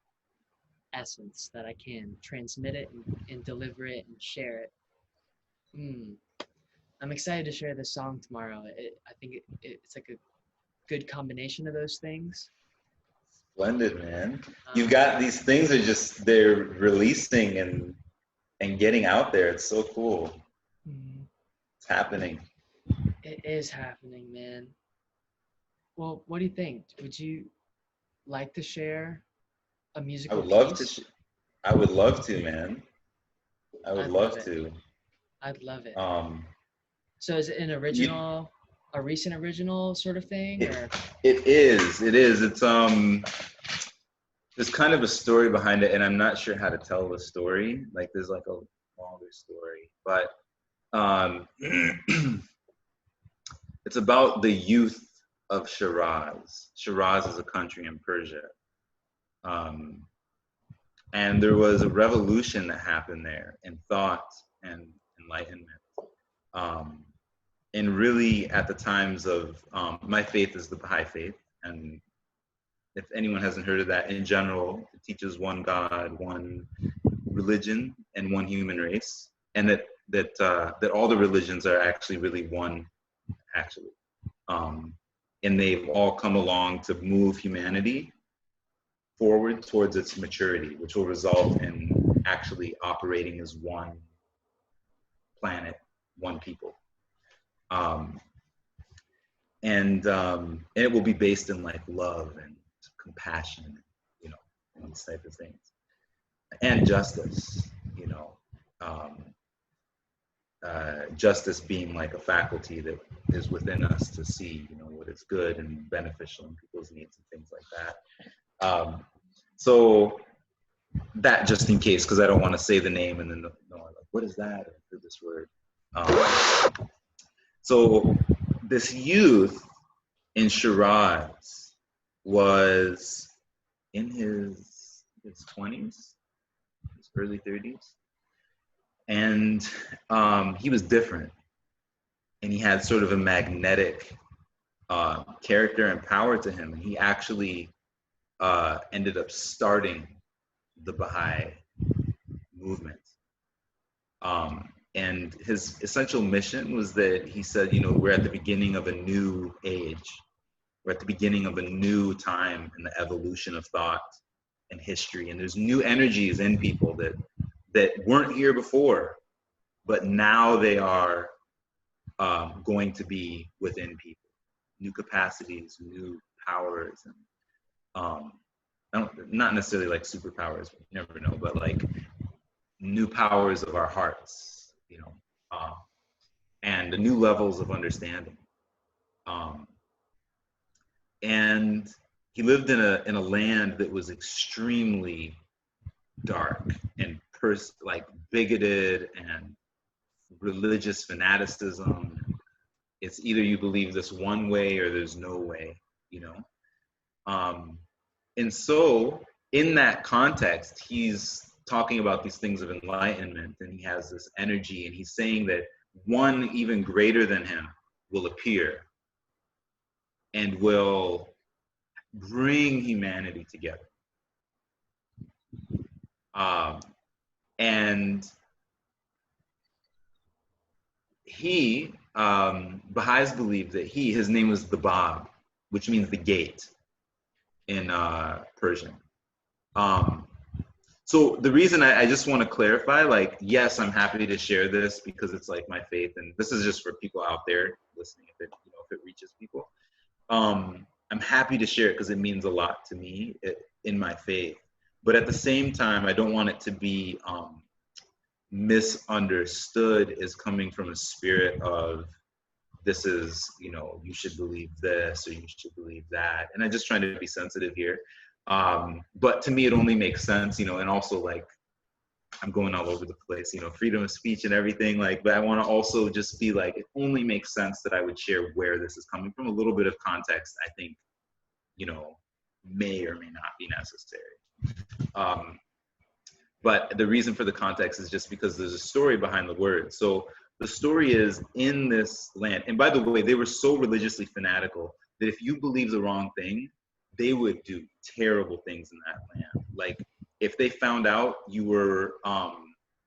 essence that I can, transmit it and deliver it and share it. Mm. I'm excited to share this song tomorrow. I think it's like a good combination of those things. Splendid, man. You've Um, got these things are just, they're releasing and getting out there. It's so cool. It's happening. it is happening, man. Well, what do you think? Would you like to share a I musical would love to. piece? I would love to, man. I would I'd love love it. to. I'd love it. Um, So is it an you, original, a recent original sort of thing, it, or? it is. It is. It's there's kind of a story behind it, and I'm not sure how to tell the story. Like there's like a longer story, but um, it's about the youth of Shiraz. Shiraz is a country in Persia. Um, and there was a revolution that happened there in thought and enlightenment. Um, and really, at the times of my faith is the Baha'i faith, and if anyone hasn't heard of that, in general, it teaches one God, one religion, and one human race, and that that all the religions are actually really one, actually, and they've all come along to move humanity forward towards its maturity, which will result in actually operating as one planet, one people. And it will be based in like love and compassion, you know, and these type of things, and justice, you know, justice being like a faculty that is within us to see, you know, what is good and beneficial in people's needs and things like that. So that, just in case, because I don't want to say the name and then no, like, what is that? I heard this word. So this youth in Shiraz was in his 20s, his early 30s, and he was different, and he had sort of a magnetic character and power to him, and he actually ended up starting the Baha'i movement. And his essential mission was that he said, you know, we're at the beginning of a new age. We're at the beginning of a new time in the evolution of thought and history. And there's new energies in people that weren't here before, but now they are going to be within people. New capacities, new powers, and not necessarily like superpowers, you never know, but like new powers of our hearts, you know, and the new levels of understanding. And he lived in a land that was extremely dark and like bigoted and religious fanaticism. It's either you believe this one way or there's no way, you know. And so in that context, he's talking about these things of enlightenment, and he has this energy, and he's saying that one even greater than him will appear and will bring humanity together. And he, Baha'is believe that his name was the Bab, which means the gate in Persian. So the reason I just want to clarify, like, yes, I'm happy to share this because it's like my faith, and this is just for people out there listening, if it reaches people. I'm happy to share it because it means a lot to me in my faith. But at the same time, I don't want it to be misunderstood as coming from a spirit of, this is, you know, you should believe this or you should believe that. And I'm just trying to be sensitive here. But to me, it only makes sense, you know, and also like, I'm going all over the place, you know, freedom of speech and everything, like, but I want to also just be like, it only makes sense that I would share where this is coming from. A little bit of context, I think, you know, may or may not be necessary. But the reason for the context is just because there's a story behind the word. So the story is, in this land, and by the way, they were so religiously fanatical that if you believe the wrong thing, they would do terrible things in that land. Like, if they found out you were,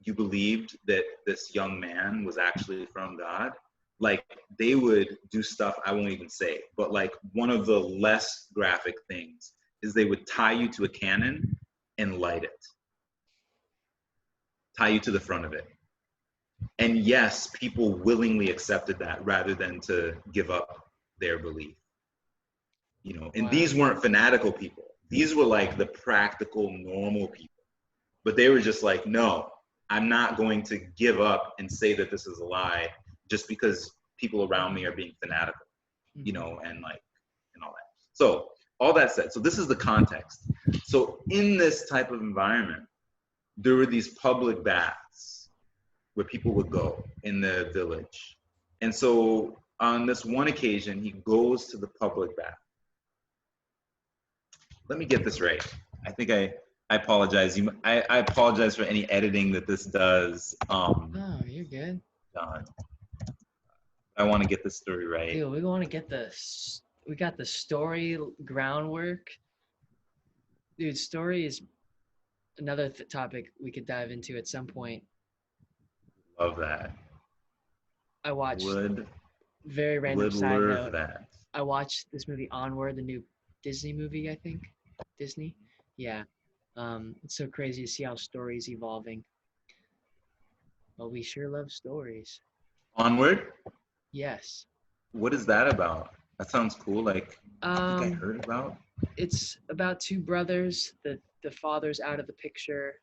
you believed that this young man was actually from God, like, they would do stuff I won't even say. But like, one of the less graphic things is they would tie you to a cannon and light it. Tie you to the front of it. And yes, people willingly accepted that rather than to give up their belief. You know, and these weren't fanatical people. These were like the practical, normal people. But they were just like, no, I'm not going to give up and say that this is a lie just because people around me are being fanatical, you know, and like, and all that. So all that said, so this is the context. So in this type of environment, there were these public baths where people would go in the village. And so on this one occasion, he goes to the public bath. Let me get this right. I think I apologize. I apologize for any editing that this does. No, you're good. I want to get this story right. Dude, we want to get we got the story groundwork. Dude, story is another topic we could dive into at some point. Love that. I watched, Would very random would side love note, that. I watched this movie Onward, the new Disney movie, I think. Disney? Yeah. It's so crazy to see how stories evolving. But we sure love stories. Onward. Yes. What is that about? That sounds cool. Like I think I Um, heard about. it's about two brothers. The father's out of the picture.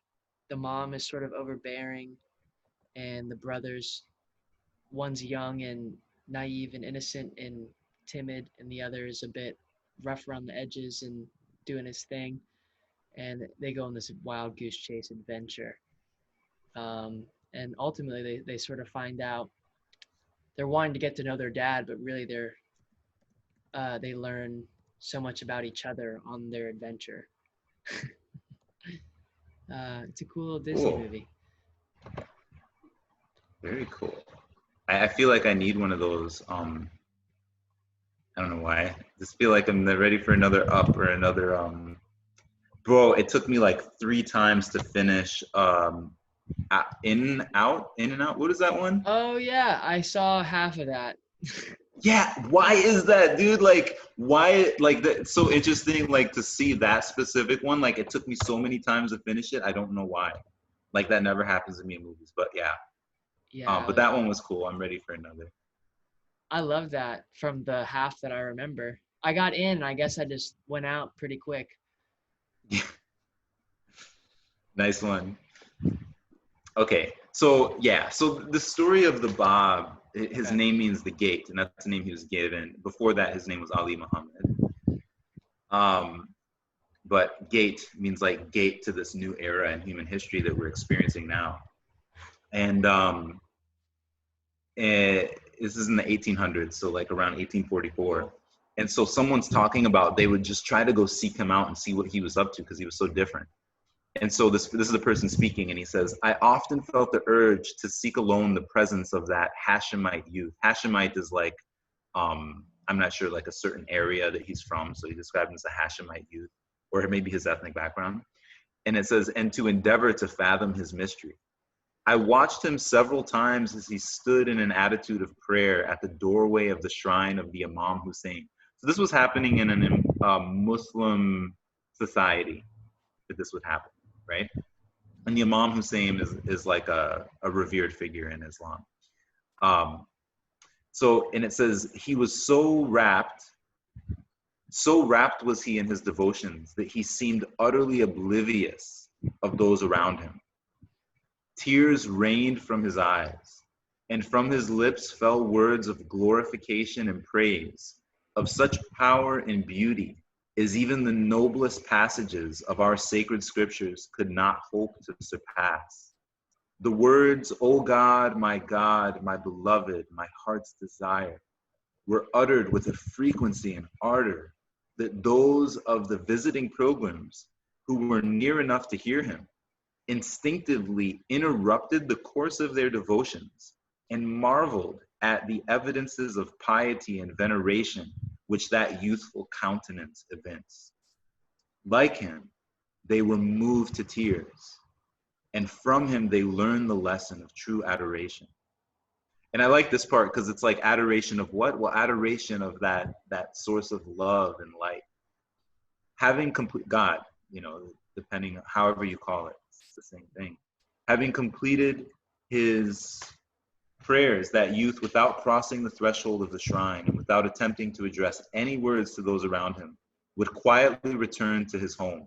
The mom is sort of overbearing, and the brothers, one's young and naive and innocent and timid, and the other is a bit rough around the edges and doing his thing. And they go on this wild goose chase adventure. And ultimately, they sort of find out they're wanting to get to know their dad, but really they learn so much about each other on their adventure. It's a cool little Disney Cool. movie. Very cool. I feel like I need one of those. I don't know why. I just feel like I'm ready for another Up or another. Bro, it took me like 3 times to finish. In and out. What is that one? Oh yeah, I saw half of that. Yeah. Why is that, dude? Like, why? Like, that's so interesting. Like to see that specific one. Like, it took me so many times to finish it. I don't know why. Like that never happens to me in movies. But yeah. Yeah, But that one was cool. I'm ready for another. I love that from the half that I remember. I got in, and I guess I just went out pretty quick. Nice one. Okay, so yeah, so the story of the Bab, his Okay. name means the gate, and that's the name he was given. Before that, his name was Ali Muhammad. Um, but gate means like gate to this new era in human history that we're experiencing now. And this is in the 1800s, so like around 1844. And so someone's talking about they would just try to go seek him out and see what he was up to because he was so different. And so this is a person speaking, and he says, I often felt the urge to seek alone the presence of that Hashemite youth. Hashemite is like, I'm not sure, like a certain area that he's from. So he described him as a Hashemite youth, or maybe his ethnic background. And it says, and to endeavor to fathom his mystery. I watched him several times as he stood in an attitude of prayer at the doorway of the shrine of the Imam Hussein. So this was happening in a Muslim society that this would happen, right? And the Imam Hussein is like a revered figure in Islam. And it says, he was so rapt was he in his devotions that he seemed utterly oblivious of those around him. Tears rained from his eyes, and from his lips fell words of glorification and praise, of such power and beauty as even the noblest passages of our sacred scriptures could not hope to surpass. The words, O God, my beloved, my heart's desire, were uttered with a frequency and ardor that those of the visiting pilgrims who were near enough to hear him instinctively interrupted the course of their devotions and marveled at the evidences of piety and veneration which that youthful countenance evinced. Like him, they were moved to tears, and from him they learned the lesson of true adoration. And I like this part because it's like adoration of what? Well, adoration of that source of love and light. Having complete God, depending however you call it, it's the same thing. Having completed his prayers, that youth, without crossing the threshold of the shrine and without attempting to address any words to those around him, would quietly return to his home.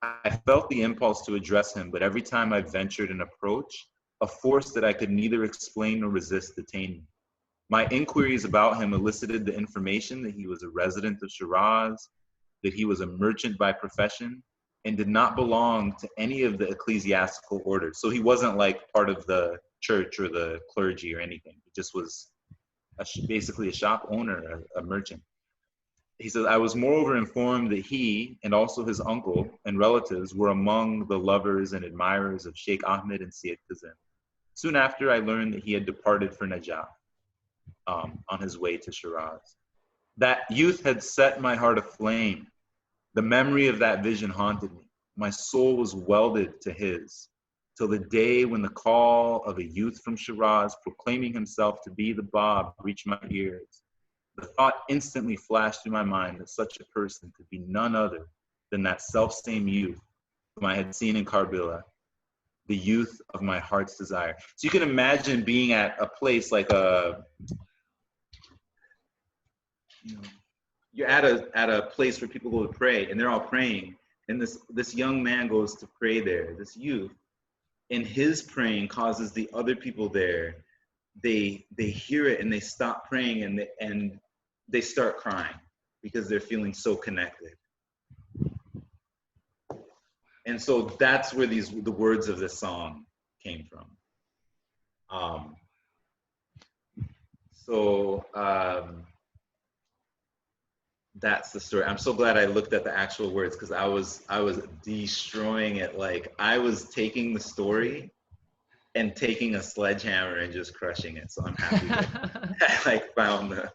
I felt the impulse to address him, but every time I ventured an approach, a force that I could neither explain nor resist detained me. My inquiries about him elicited the information that he was a resident of Shiraz, that he was a merchant by profession, and did not belong to any of the ecclesiastical orders. So he wasn't like part of the church or the clergy or anything. He just was basically a shop owner, a merchant. He says, I was moreover informed that he and also his uncle and relatives were among the lovers and admirers of Sheikh Ahmed and Syed Kazim. Soon after, I learned that he had departed for Najaf on his way to Shiraz. That youth had set my heart aflame. The memory of that vision haunted me. My soul was welded to his. till the day when the call of a youth from Shiraz proclaiming himself to be the Bab reached my ears. The thought instantly flashed through my mind that such a person could be none other than that selfsame youth whom I had seen in Karbala, the youth of my heart's desire. So you can imagine being at a place like you're at a place where people go to pray, and they're all praying, and this young man goes to pray there, this youth, and his praying causes the other people there, they hear it and they stop praying, and they start crying because they're feeling so connected. And so that's where the words of this song came from. That's the story. I'm so glad I looked at the actual words, because I was destroying it. Like, I was taking the story and taking a sledgehammer and just crushing it. So I'm happy that I like found the.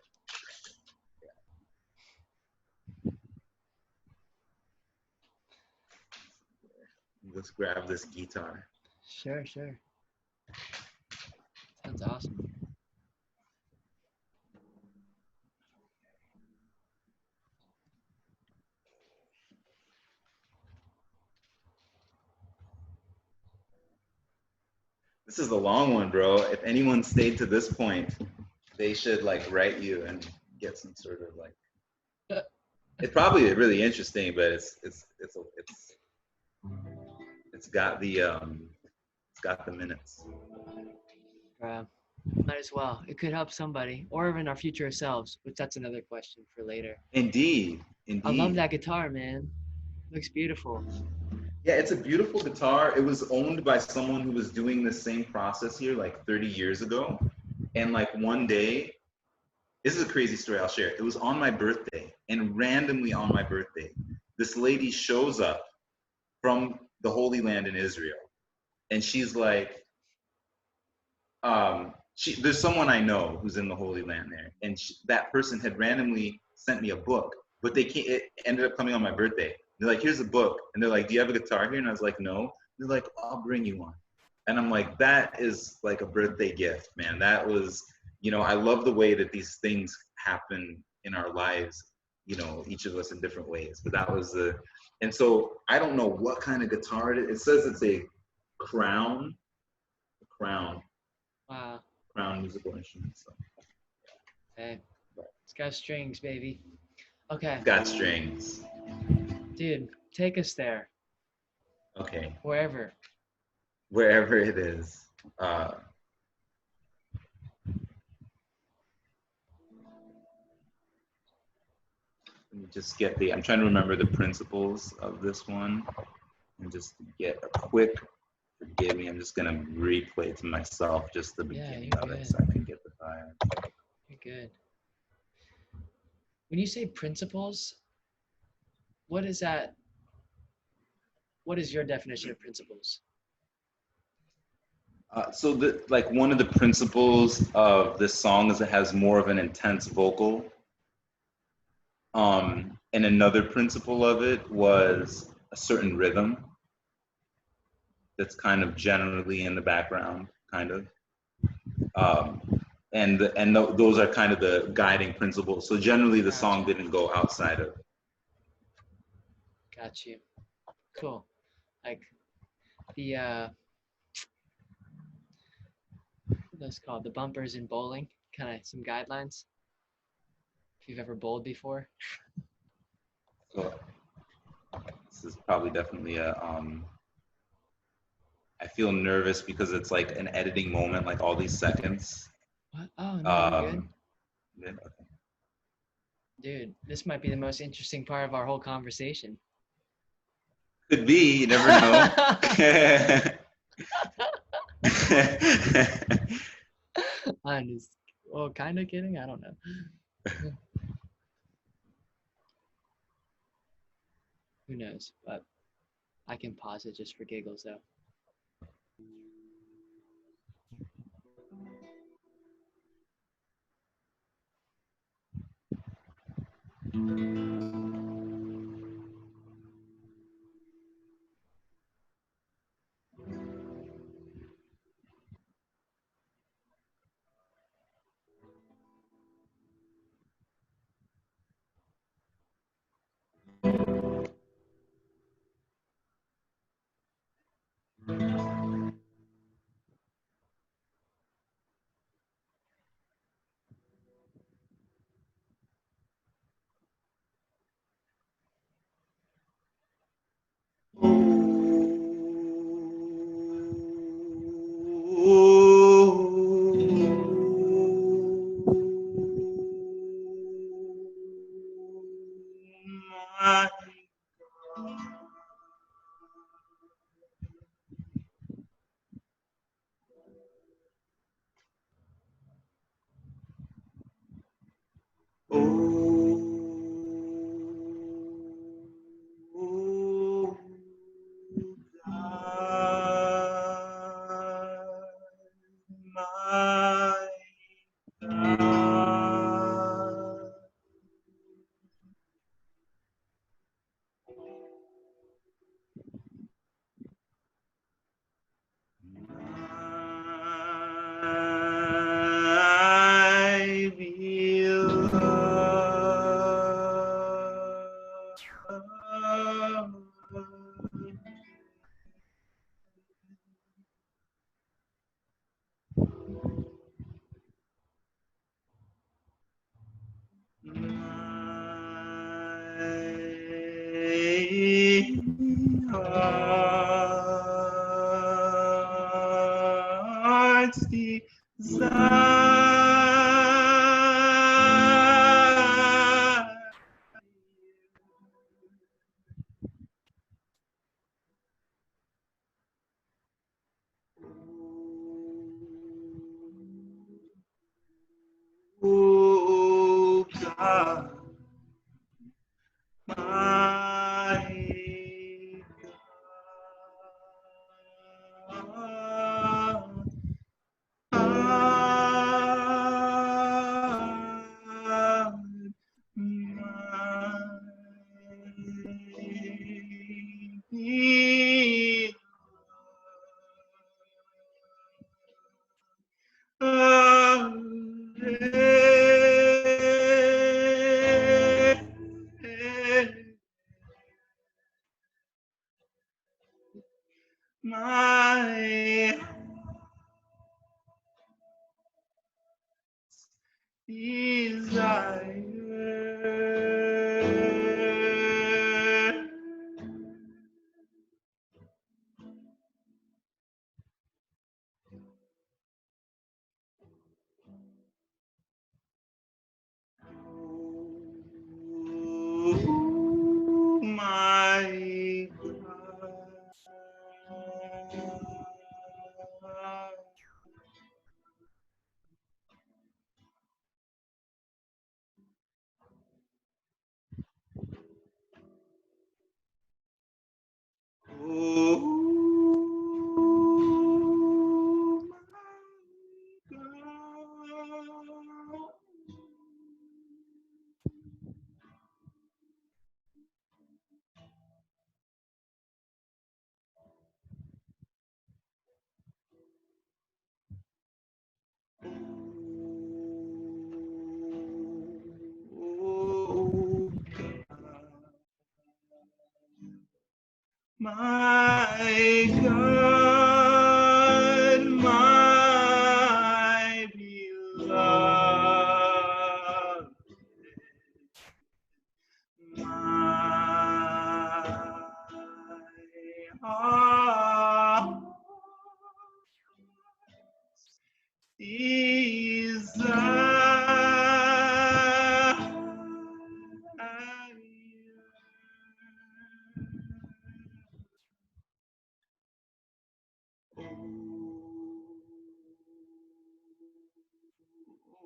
Let's grab this guitar. Sure. Sounds awesome. This is the long one, bro. If anyone stayed to this point, they should like write you and get some sort of like. It's probably really interesting, but it's got the minutes. Might as well. It could help somebody, or even our future selves, which that's another question for later. Indeed. I love that guitar, man. Looks beautiful. Yeah, it's a beautiful guitar. It was owned by someone who was doing the same process here like 30 years ago. And like one day, this is a crazy story, I'll share. It was on my birthday, and randomly on my birthday, this lady shows up from the Holy Land in Israel. And she's like, there's someone I know who's in the Holy Land there. And that person had randomly sent me a book, but it ended up coming on my birthday. They're like, here's a book. And they're like, do you have a guitar here? And I was like, no. They're like, I'll bring you one. And I'm like, that is like a birthday gift, man. That was, I love the way that these things happen in our lives, each of us in different ways. But that was and so I don't know what kind of guitar it is. It says it's a crown. Wow. Crown musical instrument. So. Hey, it's got strings, baby. Okay. It's got strings. Dude, take us there. Okay. Wherever it is. Let me just get I'm trying to remember the principles of this one, and just get a quick, forgive me, I'm just going to replay to myself just the beginning of it so I can get the vibe. You're good. When you say principles, what is that? What is your definition of principles? So one of the principles of this song is it has more of an intense vocal. And another principle of it was a certain rhythm that's kind of generally in the background, kind of. Those are kind of the guiding principles. So generally the song didn't go outside of. Got you. Cool. Like the what's called the bumpers in bowling, kind of some guidelines. If you've ever bowled before. So this is probably definitely I feel nervous because it's like an editing moment, like all these seconds. What? Oh no, you're good. Yeah, okay. Dude, this might be the most interesting part of our whole conversation. Could be, you never know. I'm just, kind of kidding. I don't know. Who knows? But I can pause it just for giggles, though. Oh, God, my God. My beloved. My heart's desire. Oh God, my God. My desire. Oh, my God. Oh, my God. Oh, my God, my beloved, my heart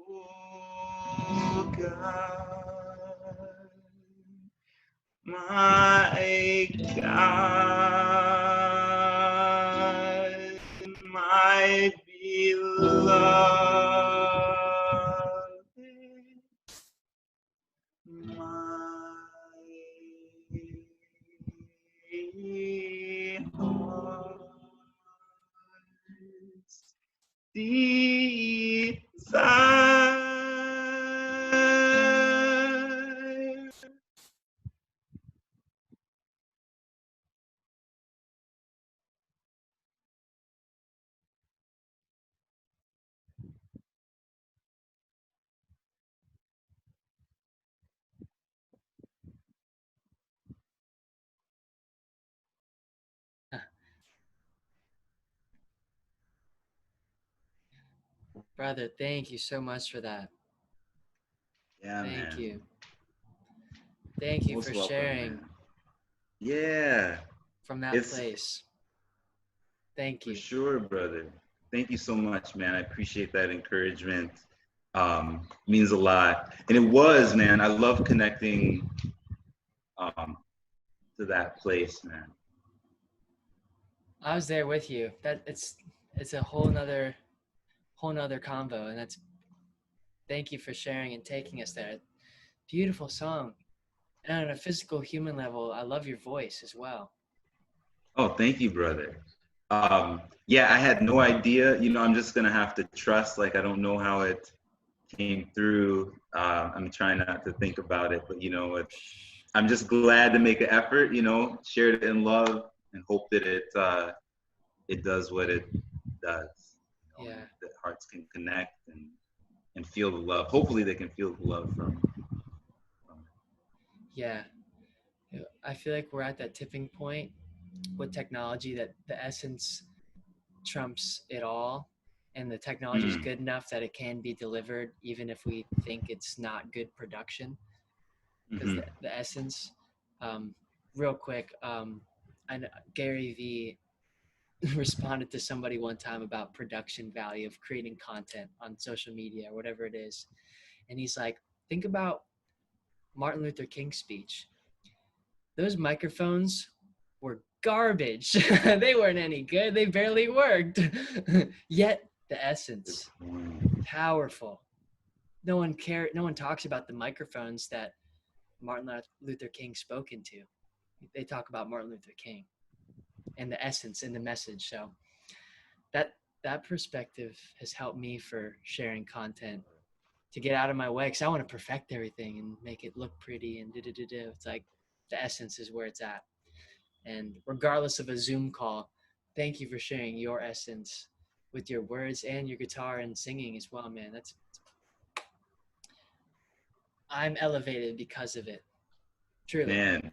Oh God, my God, my beloved, my heart's desire. Brother, thank you so much for that. Yeah, Thank man. you. Thank you Most for welcome, sharing man. Yeah, from that it's place. Thank for you. sure, brother. Thank you so much, man. I appreciate that encouragement. Means a lot. And it was, man. I love connecting um, to that place, man. I was there with you. That it's a whole nother convo, and that's thank you for sharing and taking us there. Beautiful song. And on a physical human level, I love your voice as well. Oh, thank you, brother. Yeah, I had no idea. You know, I'm just gonna have to trust. Like, I don't know how it came through. I'm trying not to think about it, but you know, I'm just glad to make an effort. You know, share it in love, and hope that it does what it does. You know, Yeah. and that hearts can connect and feel the love. Hopefully, they can feel the love from Yeah. I feel like we're at that tipping point with technology that the essence trumps it all, and the technology is Mm, good enough that it can be delivered even if we think it's not good production, because mm-hmm. the essence, um, real quick, I know Gary V responded to somebody one time about production value of creating content on social media or whatever it is, and he's like, think about Martin Luther King's speech. Those microphones were garbage. They weren't any good. They barely worked. Yet the essence, powerful. No one talks about the microphones that Martin Luther King spoke into. They talk about Martin Luther King and the essence and the message. So that that perspective has helped me for sharing content, to get out of my way, because I want to perfect everything and make it look pretty and da-da-da-da. It's like the essence is where it's at. And regardless of a Zoom call, thank you for sharing your essence with your words and your guitar and singing as well, man. I'm elevated because of it. Truly. Man,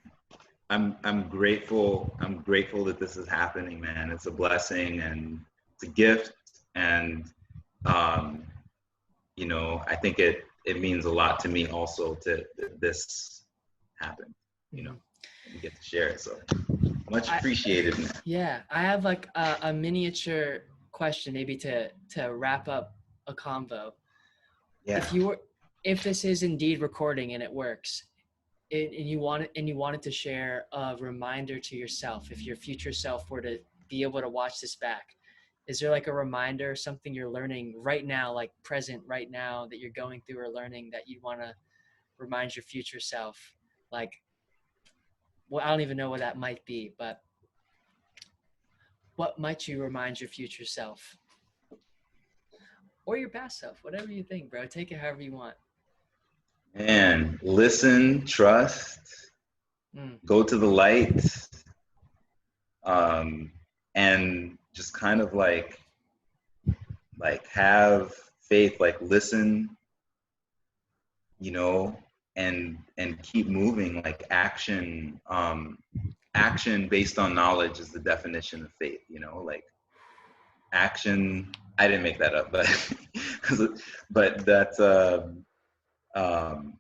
I'm grateful. I'm grateful that this is happening, man. It's a blessing and it's a gift, and um, you know, I think it means a lot to me also to this happen. You know, Mhm. we get to share it. So much I appreciated, man. Yeah, I have like a miniature question maybe to wrap up a convo. Yeah. If you were if this is indeed recording and it works, and you wanted to share a reminder to yourself, if your future self were to be able to watch this back, is there like a reminder, something you're learning right now, like present right now, that you're going through or learning, that you want to remind your future self? Like, well, I don't even know what that might be, but what might you remind your future self or your past self, whatever you think, bro? Take it however you want. And listen, trust, Mm. go to the light, um, and just kind of like have faith, like listen, you know, and keep moving. Like action based on knowledge is the definition of faith, you know, like action. I didn't make that up, but but um,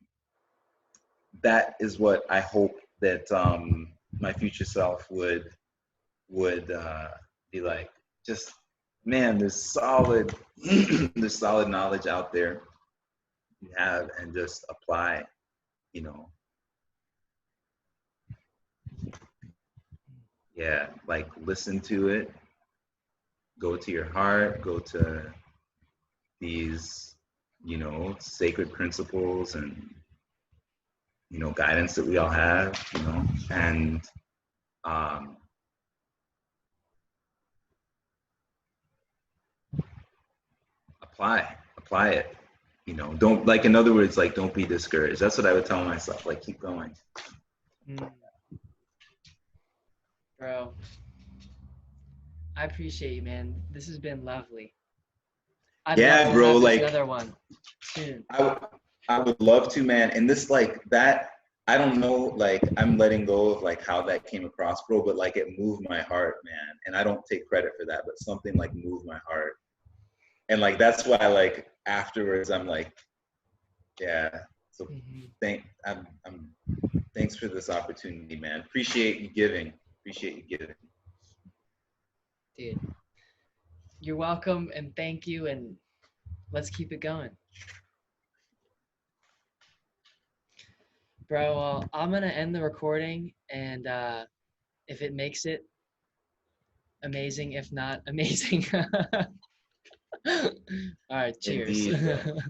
that is what I hope that my future self would be like. Just, man, there's solid there's solid knowledge out there you have, and just apply, you know. Yeah, like listen to it, go to your heart, go to these, you know, sacred principles and, you know, guidance that we all have, you know, and um, apply it, you know. Don't, like, in other words, like, don't be discouraged. That's what I would tell myself, like, keep going. Mm. Bro, I appreciate you, man. This has been lovely. I'd love Yeah, to bro, have this like another one soon. I would love to, man. And this, like, that, I don't know, like, I'm letting go of like how that came across, bro, but like it moved my heart, man. And I don't take credit for that, but something like moved my heart. And like that's why, like, afterwards I'm like, yeah, So Mhm. thanks for this opportunity, man. Appreciate you giving. Dude, you're welcome and thank you, and let's keep it going. Bro, well, I'm gonna end the recording, and if it makes it, amazing. If not, amazing. All right, cheers. Indeed, bro.